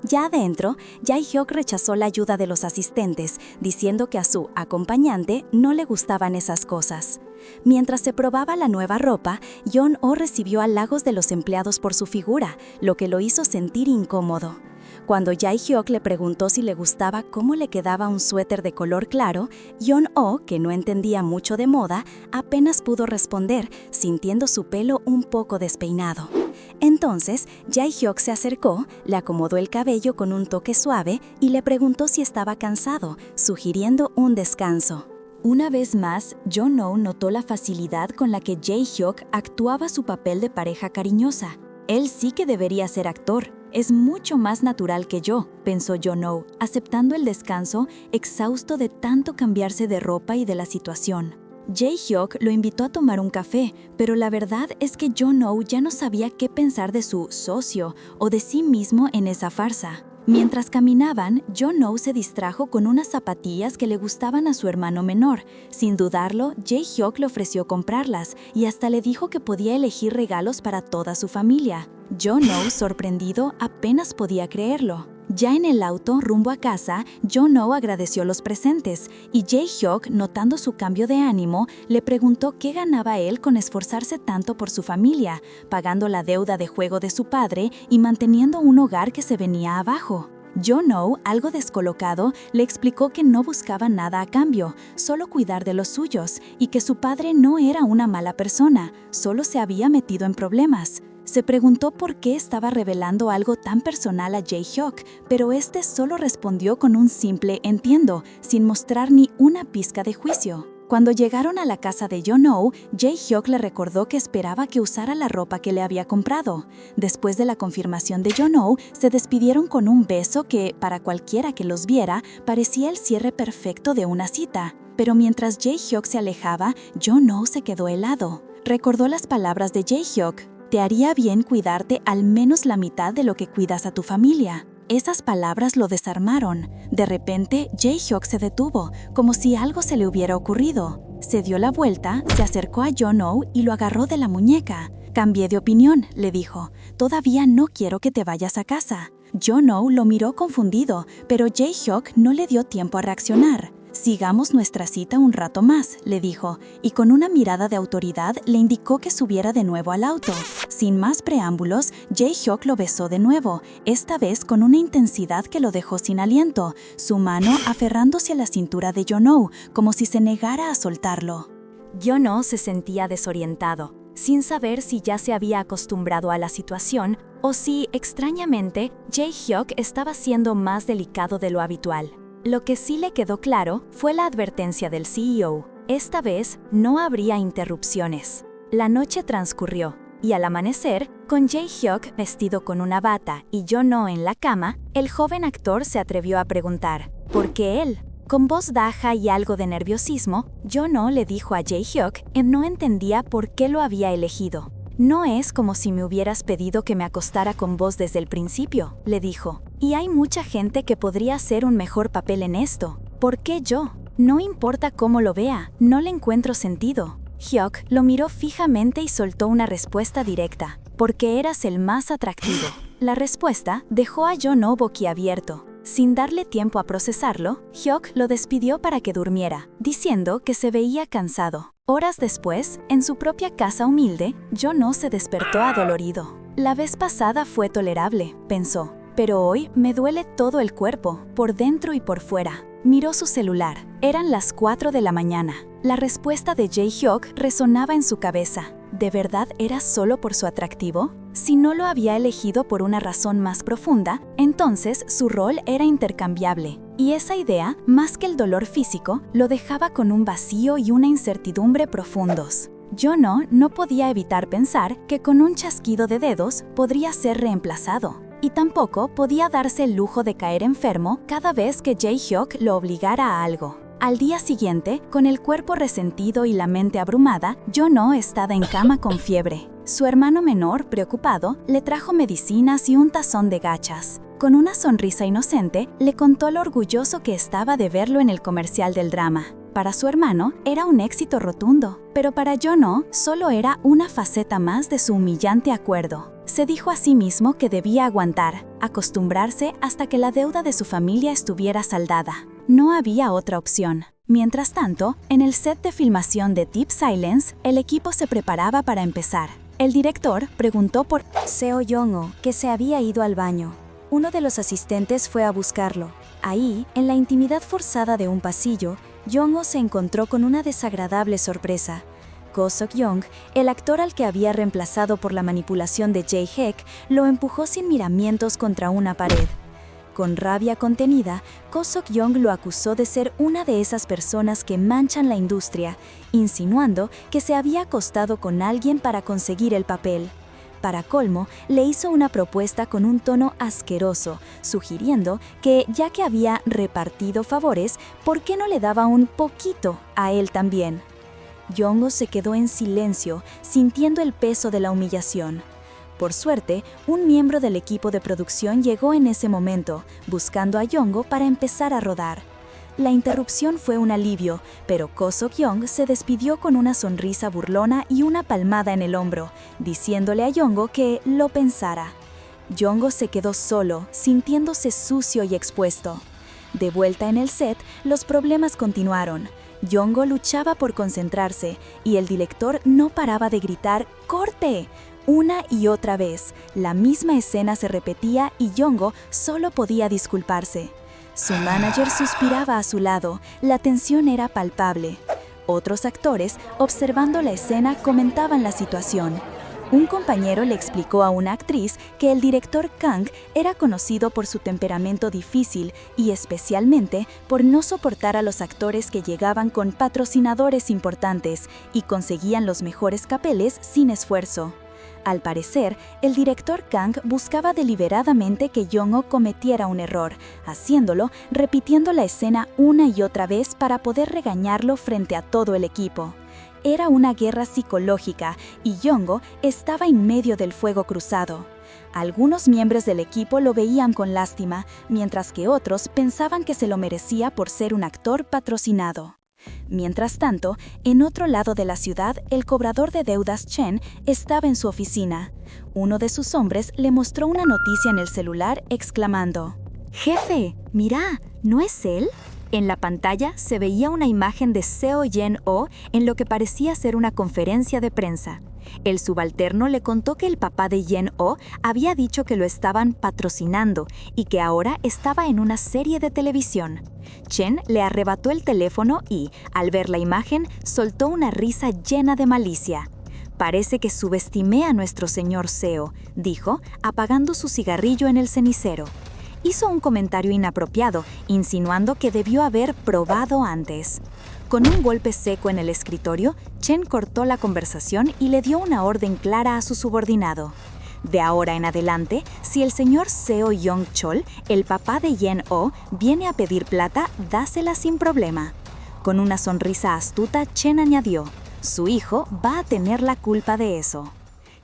Ya adentro, Jae-hyuk rechazó la ayuda de los asistentes, diciendo que a su acompañante no le gustaban esas cosas. Mientras se probaba la nueva ropa, Yeon-oh recibió halagos de los empleados por su figura, lo que lo hizo sentir incómodo. Cuando Jae-hyuk le preguntó si le gustaba cómo le quedaba un suéter de color claro, Yeon-oh, que no entendía mucho de moda, apenas pudo responder, sintiendo su pelo un poco despeinado. Entonces, Jae-hyuk se acercó, le acomodó el cabello con un toque suave y le preguntó si estaba cansado, sugiriendo un descanso. Una vez más, Yeon-oh notó la facilidad con la que Jae-hyuk actuaba su papel de pareja cariñosa. Él sí que debería ser actor. Es mucho más natural que yo, pensó Yeon-oh, aceptando el descanso, exhausto de tanto cambiarse de ropa y de la situación. Jae-hyuk lo invitó a tomar un café, pero la verdad es que Yeon-oh ya no sabía qué pensar de su socio o de sí mismo en esa farsa. Mientras caminaban, Yeon-oh se distrajo con unas zapatillas que le gustaban a su hermano menor. Sin dudarlo, Jae-hyuk le ofreció comprarlas y hasta le dijo que podía elegir regalos para toda su familia. Yeon-oh, sorprendido, apenas podía creerlo. Ya en el auto, rumbo a casa, Yeon-oh agradeció los presentes y Jae-hyuk, notando su cambio de ánimo, le preguntó qué ganaba él con esforzarse tanto por su familia, pagando la deuda de juego de su padre y manteniendo un hogar que se venía abajo. Yeon-oh, algo descolocado, le explicó que no buscaba nada a cambio, solo cuidar de los suyos, y que su padre no era una mala persona, solo se había metido en problemas. Se preguntó por qué estaba revelando algo tan personal a Jae-hyuk, pero este solo respondió con un simple "entiendo", sin mostrar ni una pizca de juicio. Cuando llegaron a la casa de Yeon-oh, Jae-hyuk le recordó que esperaba que usara la ropa que le había comprado. Después de la confirmación de Yeon-oh, se despidieron con un beso que, para cualquiera que los viera, parecía el cierre perfecto de una cita. Pero mientras Jae-hyuk se alejaba, Yeon-oh se quedó helado. Recordó las palabras de Jae-hyuk: te haría bien cuidarte al menos la mitad de lo que cuidas a tu familia. Esas palabras lo desarmaron. De repente, Jae-hyuk se detuvo, como si algo se le hubiera ocurrido. Se dio la vuelta, se acercó a Yeon-oh y lo agarró de la muñeca. Cambié de opinión, le dijo. Todavía no quiero que te vayas a casa. Yeon-oh lo miró confundido, pero Jae-hyuk no le dio tiempo a reaccionar. Sigamos nuestra cita un rato más, le dijo, y con una mirada de autoridad le indicó que subiera de nuevo al auto. Sin más preámbulos, Jae-hyuk lo besó de nuevo, esta vez con una intensidad que lo dejó sin aliento, su mano aferrándose a la cintura de Yeon-ho, como si se negara a soltarlo. Yeon-ho se sentía desorientado, sin saber si ya se había acostumbrado a la situación o si, extrañamente, Jae-hyuk estaba siendo más delicado de lo habitual. Lo que sí le quedó claro fue la advertencia del CEO. Esta vez no habría interrupciones. La noche transcurrió, y al amanecer, con Jae-hyuk vestido con una bata y Yeon-ho en la cama, el joven actor se atrevió a preguntar, ¿por qué él? Con voz baja y algo de nerviosismo, Yeon-ho le dijo a Jae-hyuk que no entendía por qué lo había elegido. No es como si me hubieras pedido que me acostara con vos desde el principio, le dijo. Y hay mucha gente que podría hacer un mejor papel en esto. ¿Por qué yo? No importa cómo lo vea, no le encuentro sentido. Hyuk lo miró fijamente y soltó una respuesta directa. Porque eras el más atractivo. La respuesta dejó a Yeon-ho boquiabierto. Sin darle tiempo a procesarlo, Hyuk lo despidió para que durmiera, diciendo que se veía cansado. Horas después, en su propia casa humilde, Yeon-ho se despertó adolorido. La vez pasada fue tolerable, pensó, pero hoy me duele todo el cuerpo, por dentro y por fuera. Miró su celular. Eran las 4 de la mañana. La respuesta de Jae-hyuk resonaba en su cabeza. ¿De verdad era solo por su atractivo? Si no lo había elegido por una razón más profunda, entonces su rol era intercambiable. Y esa idea, más que el dolor físico, lo dejaba con un vacío y una incertidumbre profundos. Yeon-ho no podía evitar pensar que con un chasquido de dedos podría ser reemplazado. Y tampoco podía darse el lujo de caer enfermo cada vez que Jae-hyuk lo obligara a algo. Al día siguiente, con el cuerpo resentido y la mente abrumada, Yeon-ho estaba en cama con fiebre. Su hermano menor, preocupado, le trajo medicinas y un tazón de gachas. Con una sonrisa inocente, le contó lo orgulloso que estaba de verlo en el comercial del drama. Para su hermano, era un éxito rotundo, pero para Yeon-ho solo era una faceta más de su humillante acuerdo. Se dijo a sí mismo que debía aguantar, acostumbrarse hasta que la deuda de su familia estuviera saldada. No había otra opción. Mientras tanto, en el set de filmación de Deep Silence, el equipo se preparaba para empezar. El director preguntó por Seo Yeon-ho, que se había ido al baño. Uno de los asistentes fue a buscarlo. Ahí, en la intimidad forzada de un pasillo, Yeon-ho se encontró con una desagradable sorpresa. Ko Sok-young, el actor al que había reemplazado por la manipulación de Jae-hyuk, lo empujó sin miramientos contra una pared. Con rabia contenida, Ko Sok-young lo acusó de ser una de esas personas que manchan la industria, insinuando que se había acostado con alguien para conseguir el papel. Para colmo, le hizo una propuesta con un tono asqueroso, sugiriendo que, ya que había repartido favores, ¿por qué no le daba un poquito a él también? Yeon-ho se quedó en silencio, sintiendo el peso de la humillación. Por suerte, un miembro del equipo de producción llegó en ese momento, buscando a Yeon-ho para empezar a rodar. La interrupción fue un alivio, pero Ko Sok-young se despidió con una sonrisa burlona y una palmada en el hombro, diciéndole a Yeon-ho que lo pensara. Yeon-ho se quedó solo, sintiéndose sucio y expuesto. De vuelta en el set, los problemas continuaron. Yeon-ho luchaba por concentrarse, y el director no paraba de gritar ¡corte! Una y otra vez, la misma escena se repetía y Yeon-ho solo podía disculparse. Su manager suspiraba a su lado, la tensión era palpable. Otros actores, observando la escena, comentaban la situación. Un compañero le explicó a una actriz que el director Kang era conocido por su temperamento difícil y especialmente por no soportar a los actores que llegaban con patrocinadores importantes y conseguían los mejores papeles sin esfuerzo. Al parecer, el director Kang buscaba deliberadamente que Yeon-ho cometiera un error, haciéndolo repitiendo la escena una y otra vez para poder regañarlo frente a todo el equipo. Era una guerra psicológica y Yeon-ho estaba en medio del fuego cruzado. Algunos miembros del equipo lo veían con lástima, mientras que otros pensaban que se lo merecía por ser un actor patrocinado. Mientras tanto, en otro lado de la ciudad, el cobrador de deudas Chen estaba en su oficina. Uno de sus hombres le mostró una noticia en el celular exclamando: «Jefe, mira, ¿no es él?». En la pantalla se veía una imagen de Seo Yeon-oh en lo que parecía ser una conferencia de prensa. El subalterno le contó que el papá de Yeon-oh había dicho que lo estaban patrocinando y que ahora estaba en una serie de televisión. Chen le arrebató el teléfono y, al ver la imagen, soltó una risa llena de malicia. «Parece que subestimé a nuestro señor Seo», dijo, apagando su cigarrillo en el cenicero. Hizo un comentario inapropiado, insinuando que debió haber probado antes. Con un golpe seco en el escritorio, Chen cortó la conversación y le dio una orden clara a su subordinado. De ahora en adelante, si el señor Seo Yong-chol, el papá de Yeon-oh, viene a pedir plata, dásela sin problema. Con una sonrisa astuta, Chen añadió, «Su hijo va a tener la culpa de eso».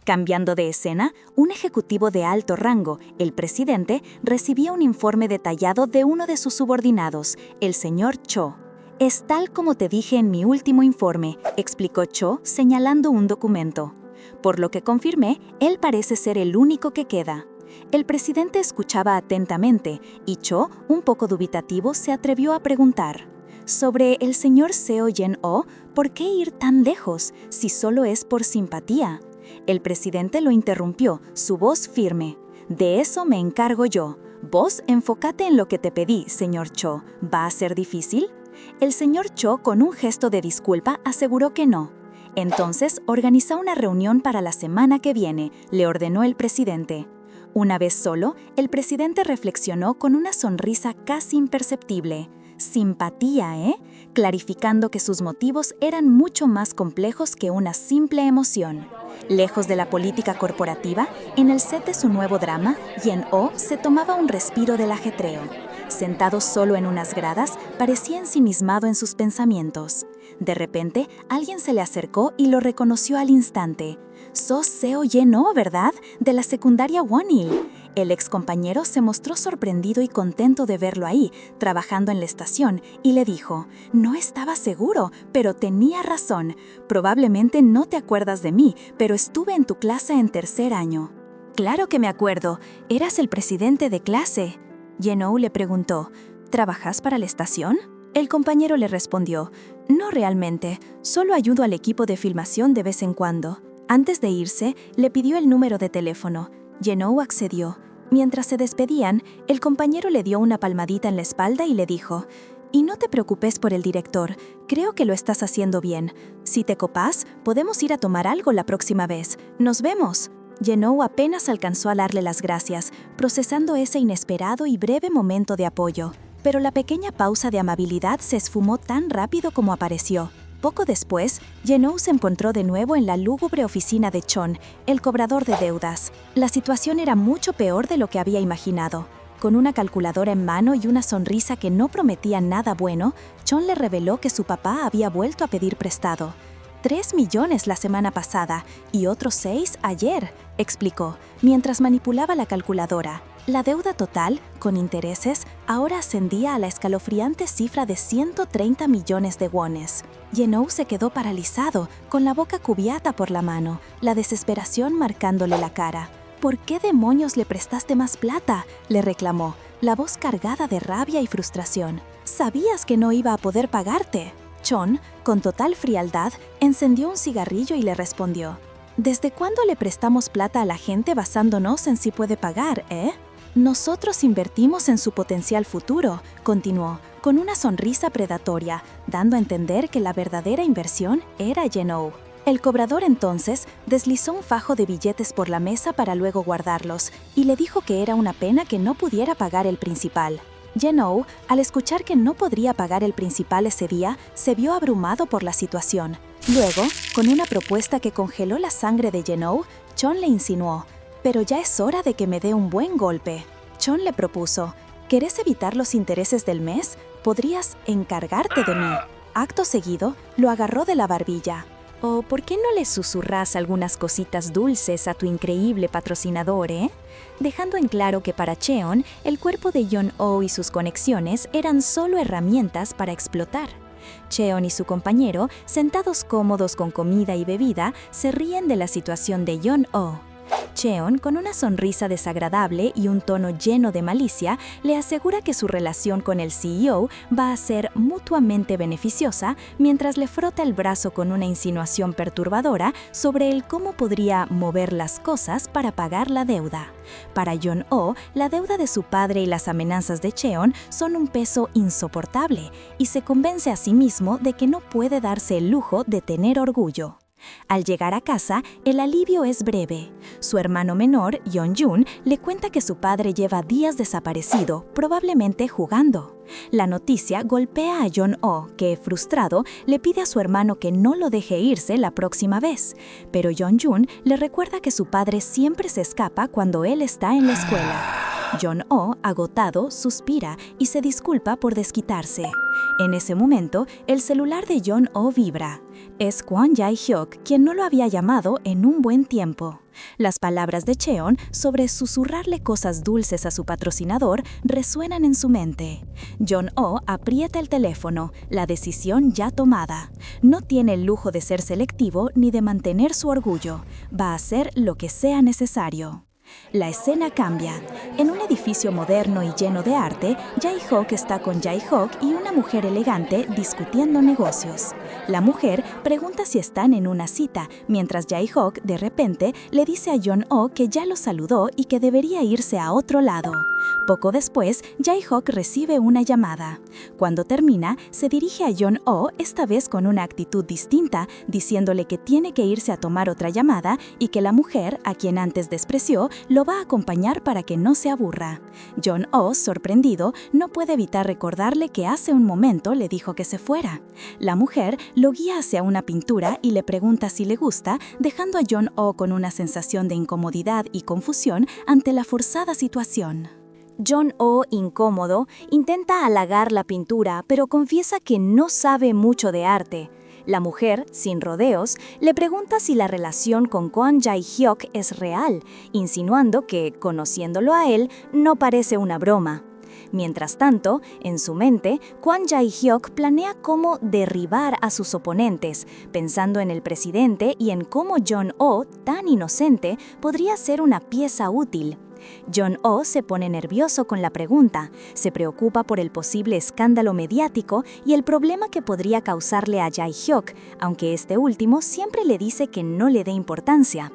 Cambiando de escena, un ejecutivo de alto rango, el presidente, recibía un informe detallado de uno de sus subordinados, el señor Cho. «Es tal como te dije en mi último informe», explicó Cho, señalando un documento. «Por lo que confirmé, él parece ser el único que queda». El presidente escuchaba atentamente y Cho, un poco dubitativo, se atrevió a preguntar. «Sobre el señor Seo Yeon-oh, ¿por qué ir tan lejos, si solo es por simpatía?» El presidente lo interrumpió, su voz firme. «De eso me encargo yo. Vos enfócate en lo que te pedí, señor Cho. ¿Va a ser difícil?» El señor Cho, con un gesto de disculpa, aseguró que no. «Entonces, organiza una reunión para la semana que viene», le ordenó el presidente. Una vez solo, el presidente reflexionó con una sonrisa casi imperceptible. «Simpatía, ¿eh?», clarificando que sus motivos eran mucho más complejos que una simple emoción. Lejos de la política corporativa, en el set de su nuevo drama, Yeon-oh se tomaba un respiro del ajetreo. Sentado solo en unas gradas, parecía ensimismado en sus pensamientos. De repente, alguien se le acercó y lo reconoció al instante. «Sos Seo Yeon-oh, ¿verdad? De la secundaria Wonil». El excompañero se mostró sorprendido y contento de verlo ahí, trabajando en la estación, y le dijo, «No estaba seguro, pero tenía razón. Probablemente no te acuerdas de mí, pero estuve en tu clase en tercer año». «Claro que me acuerdo. Eras el presidente de clase». Yeon-oh le preguntó, «¿Trabajas para la estación?» El compañero le respondió, «No realmente, solo ayudo al equipo de filmación de vez en cuando». Antes de irse, le pidió el número de teléfono. Yeon-oh accedió. Mientras se despedían, el compañero le dio una palmadita en la espalda y le dijo, «Y no te preocupes por el director, creo que lo estás haciendo bien. Si te copas, podemos ir a tomar algo la próxima vez. ¡Nos vemos!». Yeon-oh apenas alcanzó a darle las gracias, procesando ese inesperado y breve momento de apoyo. Pero la pequeña pausa de amabilidad se esfumó tan rápido como apareció. Poco después, Yeon-oh se encontró de nuevo en la lúgubre oficina de Chon, el cobrador de deudas. La situación era mucho peor de lo que había imaginado. Con una calculadora en mano y una sonrisa que no prometía nada bueno, Chon le reveló que su papá había vuelto a pedir prestado. 3 millones la semana pasada y otros 6 ayer, explicó, mientras manipulaba la calculadora. La deuda total, con intereses, ahora ascendía a la escalofriante cifra de 130 millones de wones. Yeon-oh se quedó paralizado, con la boca cubierta por la mano, la desesperación marcándole la cara. «¿Por qué demonios le prestaste más plata?», le reclamó, la voz cargada de rabia y frustración. «Sabías que no iba a poder pagarte». Chon, con total frialdad, encendió un cigarrillo y le respondió, «¿Desde cuándo le prestamos plata a la gente basándonos en si puede pagar, eh? Nosotros invertimos en su potencial futuro», continuó, con una sonrisa predatoria, dando a entender que la verdadera inversión era Yeon-oh. El cobrador entonces deslizó un fajo de billetes por la mesa para luego guardarlos y le dijo que era una pena que no pudiera pagar el principal. Yeon-oh, al escuchar que no podría pagar el principal ese día, se vio abrumado por la situación. Luego, con una propuesta que congeló la sangre de Yeon-oh, Chon le insinuó, «Pero ya es hora de que me dé un buen golpe». Chon le propuso, «¿Querés evitar los intereses del mes? Podrías encargarte de mí». Acto seguido, lo agarró de la barbilla. «¿O por qué no le susurras algunas cositas dulces a tu increíble patrocinador, eh?», dejando en claro que para Cheon, el cuerpo de Yeon-oh y sus conexiones eran solo herramientas para explotar. Cheon y su compañero, sentados cómodos con comida y bebida, se ríen de la situación de Yeon-oh. Cheon, con una sonrisa desagradable y un tono lleno de malicia, le asegura que su relación con el CEO va a ser mutuamente beneficiosa mientras le frota el brazo con una insinuación perturbadora sobre el cómo podría mover las cosas para pagar la deuda. Para Yeon-oh, la deuda de su padre y las amenazas de Cheon son un peso insoportable y se convence a sí mismo de que no puede darse el lujo de tener orgullo. Al llegar a casa, el alivio es breve. Su hermano menor, Yeon-jun, le cuenta que su padre lleva días desaparecido, probablemente jugando. La noticia golpea a Yeon-oh, que, frustrado, le pide a su hermano que no lo deje irse la próxima vez. Pero Yeon-jun le recuerda que su padre siempre se escapa cuando él está en la escuela. Yeon-oh, agotado, suspira y se disculpa por desquitarse. En ese momento, el celular de Yeon-oh vibra. Es Kwon Jae-hyuk quien no lo había llamado en un buen tiempo. Las palabras de Cheon sobre susurrarle cosas dulces a su patrocinador resuenan en su mente. Yeon-oh aprieta el teléfono, la decisión ya tomada. No tiene el lujo de ser selectivo ni de mantener su orgullo. Va a hacer lo que sea necesario. La escena cambia. En un edificio moderno y lleno de arte, Jae-hyuk está con Jae-hyuk y una mujer elegante discutiendo negocios. La mujer pregunta si están en una cita, mientras Jae-hyuk de repente le dice a Yeon-oh que ya lo saludó y que debería irse a otro lado. Poco después, Jae-hyuk recibe una llamada. Cuando termina, se dirige a Yeon-oh, esta vez con una actitud distinta, diciéndole que tiene que irse a tomar otra llamada y que la mujer, a quien antes despreció, lo va a acompañar para que no se aburra. Yeon-oh, sorprendido, no puede evitar recordarle que hace un momento le dijo que se fuera. La mujer lo guía hacia una pintura y le pregunta si le gusta, dejando a Yeon-oh con una sensación de incomodidad y confusión ante la forzada situación. Yeon-oh, incómodo, intenta halagar la pintura, pero confiesa que no sabe mucho de arte. La mujer, sin rodeos, le pregunta si la relación con Kwon Jae-hyuk es real, insinuando que, conociéndolo a él, no parece una broma. Mientras tanto, en su mente, Kwon Jae-hyuk planea cómo derribar a sus oponentes, pensando en el presidente y en cómo Yeon-oh, tan inocente, podría ser una pieza útil. Yeon-oh se pone nervioso con la pregunta, se preocupa por el posible escándalo mediático y el problema que podría causarle a Jae-hyuk, aunque este último siempre le dice que no le dé importancia.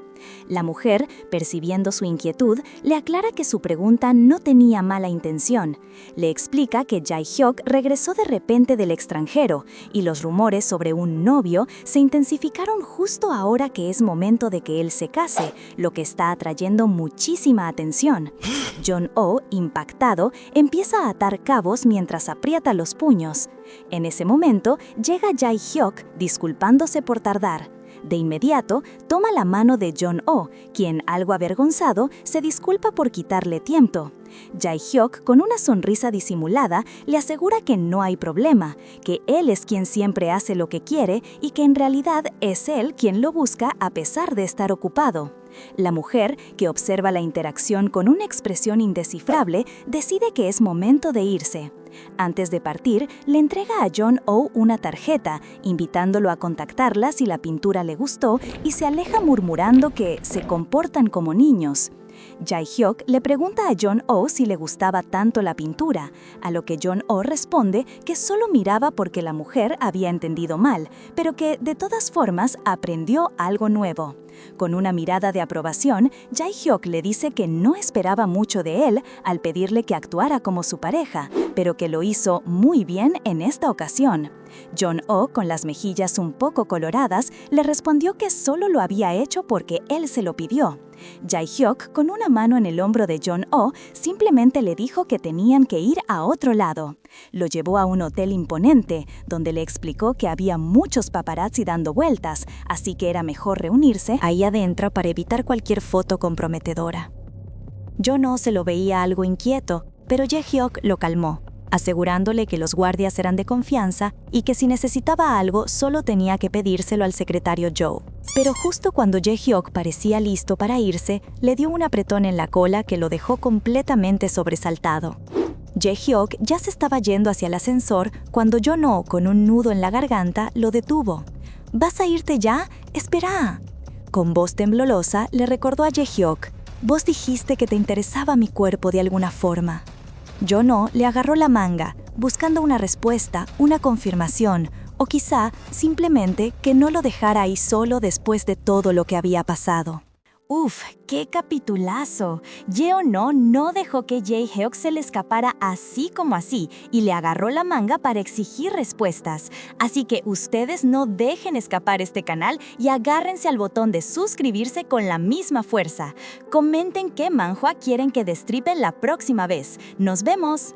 La mujer, percibiendo su inquietud, le aclara que su pregunta no tenía mala intención. Le explica que Jae-hyuk regresó de repente del extranjero y los rumores sobre un novio se intensificaron justo ahora que es momento de que él se case, lo que está atrayendo muchísima atención. Yeon-oh, impactado, empieza a atar cabos mientras aprieta los puños. En ese momento, llega Jae-hyuk disculpándose por tardar. De inmediato, toma la mano de Yeon-oh, quien, algo avergonzado, se disculpa por quitarle tiempo. Jae-hyuk, con una sonrisa disimulada, le asegura que no hay problema, que él es quien siempre hace lo que quiere y que en realidad es él quien lo busca a pesar de estar ocupado. La mujer, que observa la interacción con una expresión indescifrable, decide que es momento de irse. Antes de partir, le entrega a Yeon-oh una tarjeta, invitándolo a contactarla si la pintura le gustó, y se aleja murmurando que se comportan como niños. Jae-hyuk le pregunta a Yeon-oh si le gustaba tanto la pintura, a lo que Yeon-oh responde que solo miraba porque la mujer había entendido mal, pero que de todas formas aprendió algo nuevo. Con una mirada de aprobación, Jae-hyuk le dice que no esperaba mucho de él al pedirle que actuara como su pareja, pero que lo hizo muy bien en esta ocasión. Yeon-oh, con las mejillas un poco coloradas, le respondió que solo lo había hecho porque él se lo pidió. Jae-hyuk, con una mano en el hombro de Yeon-oh, simplemente le dijo que tenían que ir a otro lado. Lo llevó a un hotel imponente, donde le explicó que había muchos paparazzi dando vueltas, así que era mejor reunirse ahí adentro para evitar cualquier foto comprometedora. Yeon-oh se lo veía algo inquieto, pero Jae-hyuk lo calmó, asegurándole que los guardias eran de confianza y que si necesitaba algo solo tenía que pedírselo al secretario Joe. Pero justo cuando Jae-hyuk parecía listo para irse, le dio un apretón en la cola que lo dejó completamente sobresaltado. Jae-hyuk ya se estaba yendo hacia el ascensor cuando Yeon-oh, con un nudo en la garganta, lo detuvo. «¿Vas a irte ya? ¡Espera!». Con voz temblorosa le recordó a Jaehyuk: «Vos dijiste que te interesaba mi cuerpo de alguna forma». Yeon-ho le agarró la manga, buscando una respuesta, una confirmación, o quizá simplemente que no lo dejara ahí solo después de todo lo que había pasado. ¡Uf! ¡Qué capitulazo! Yeon-ho no dejó que Jae-hyuk se le escapara así como así y le agarró la manga para exigir respuestas. Así que ustedes no dejen escapar este canal y agárrense al botón de suscribirse con la misma fuerza. Comenten qué manhwa quieren que destripen la próxima vez. ¡Nos vemos!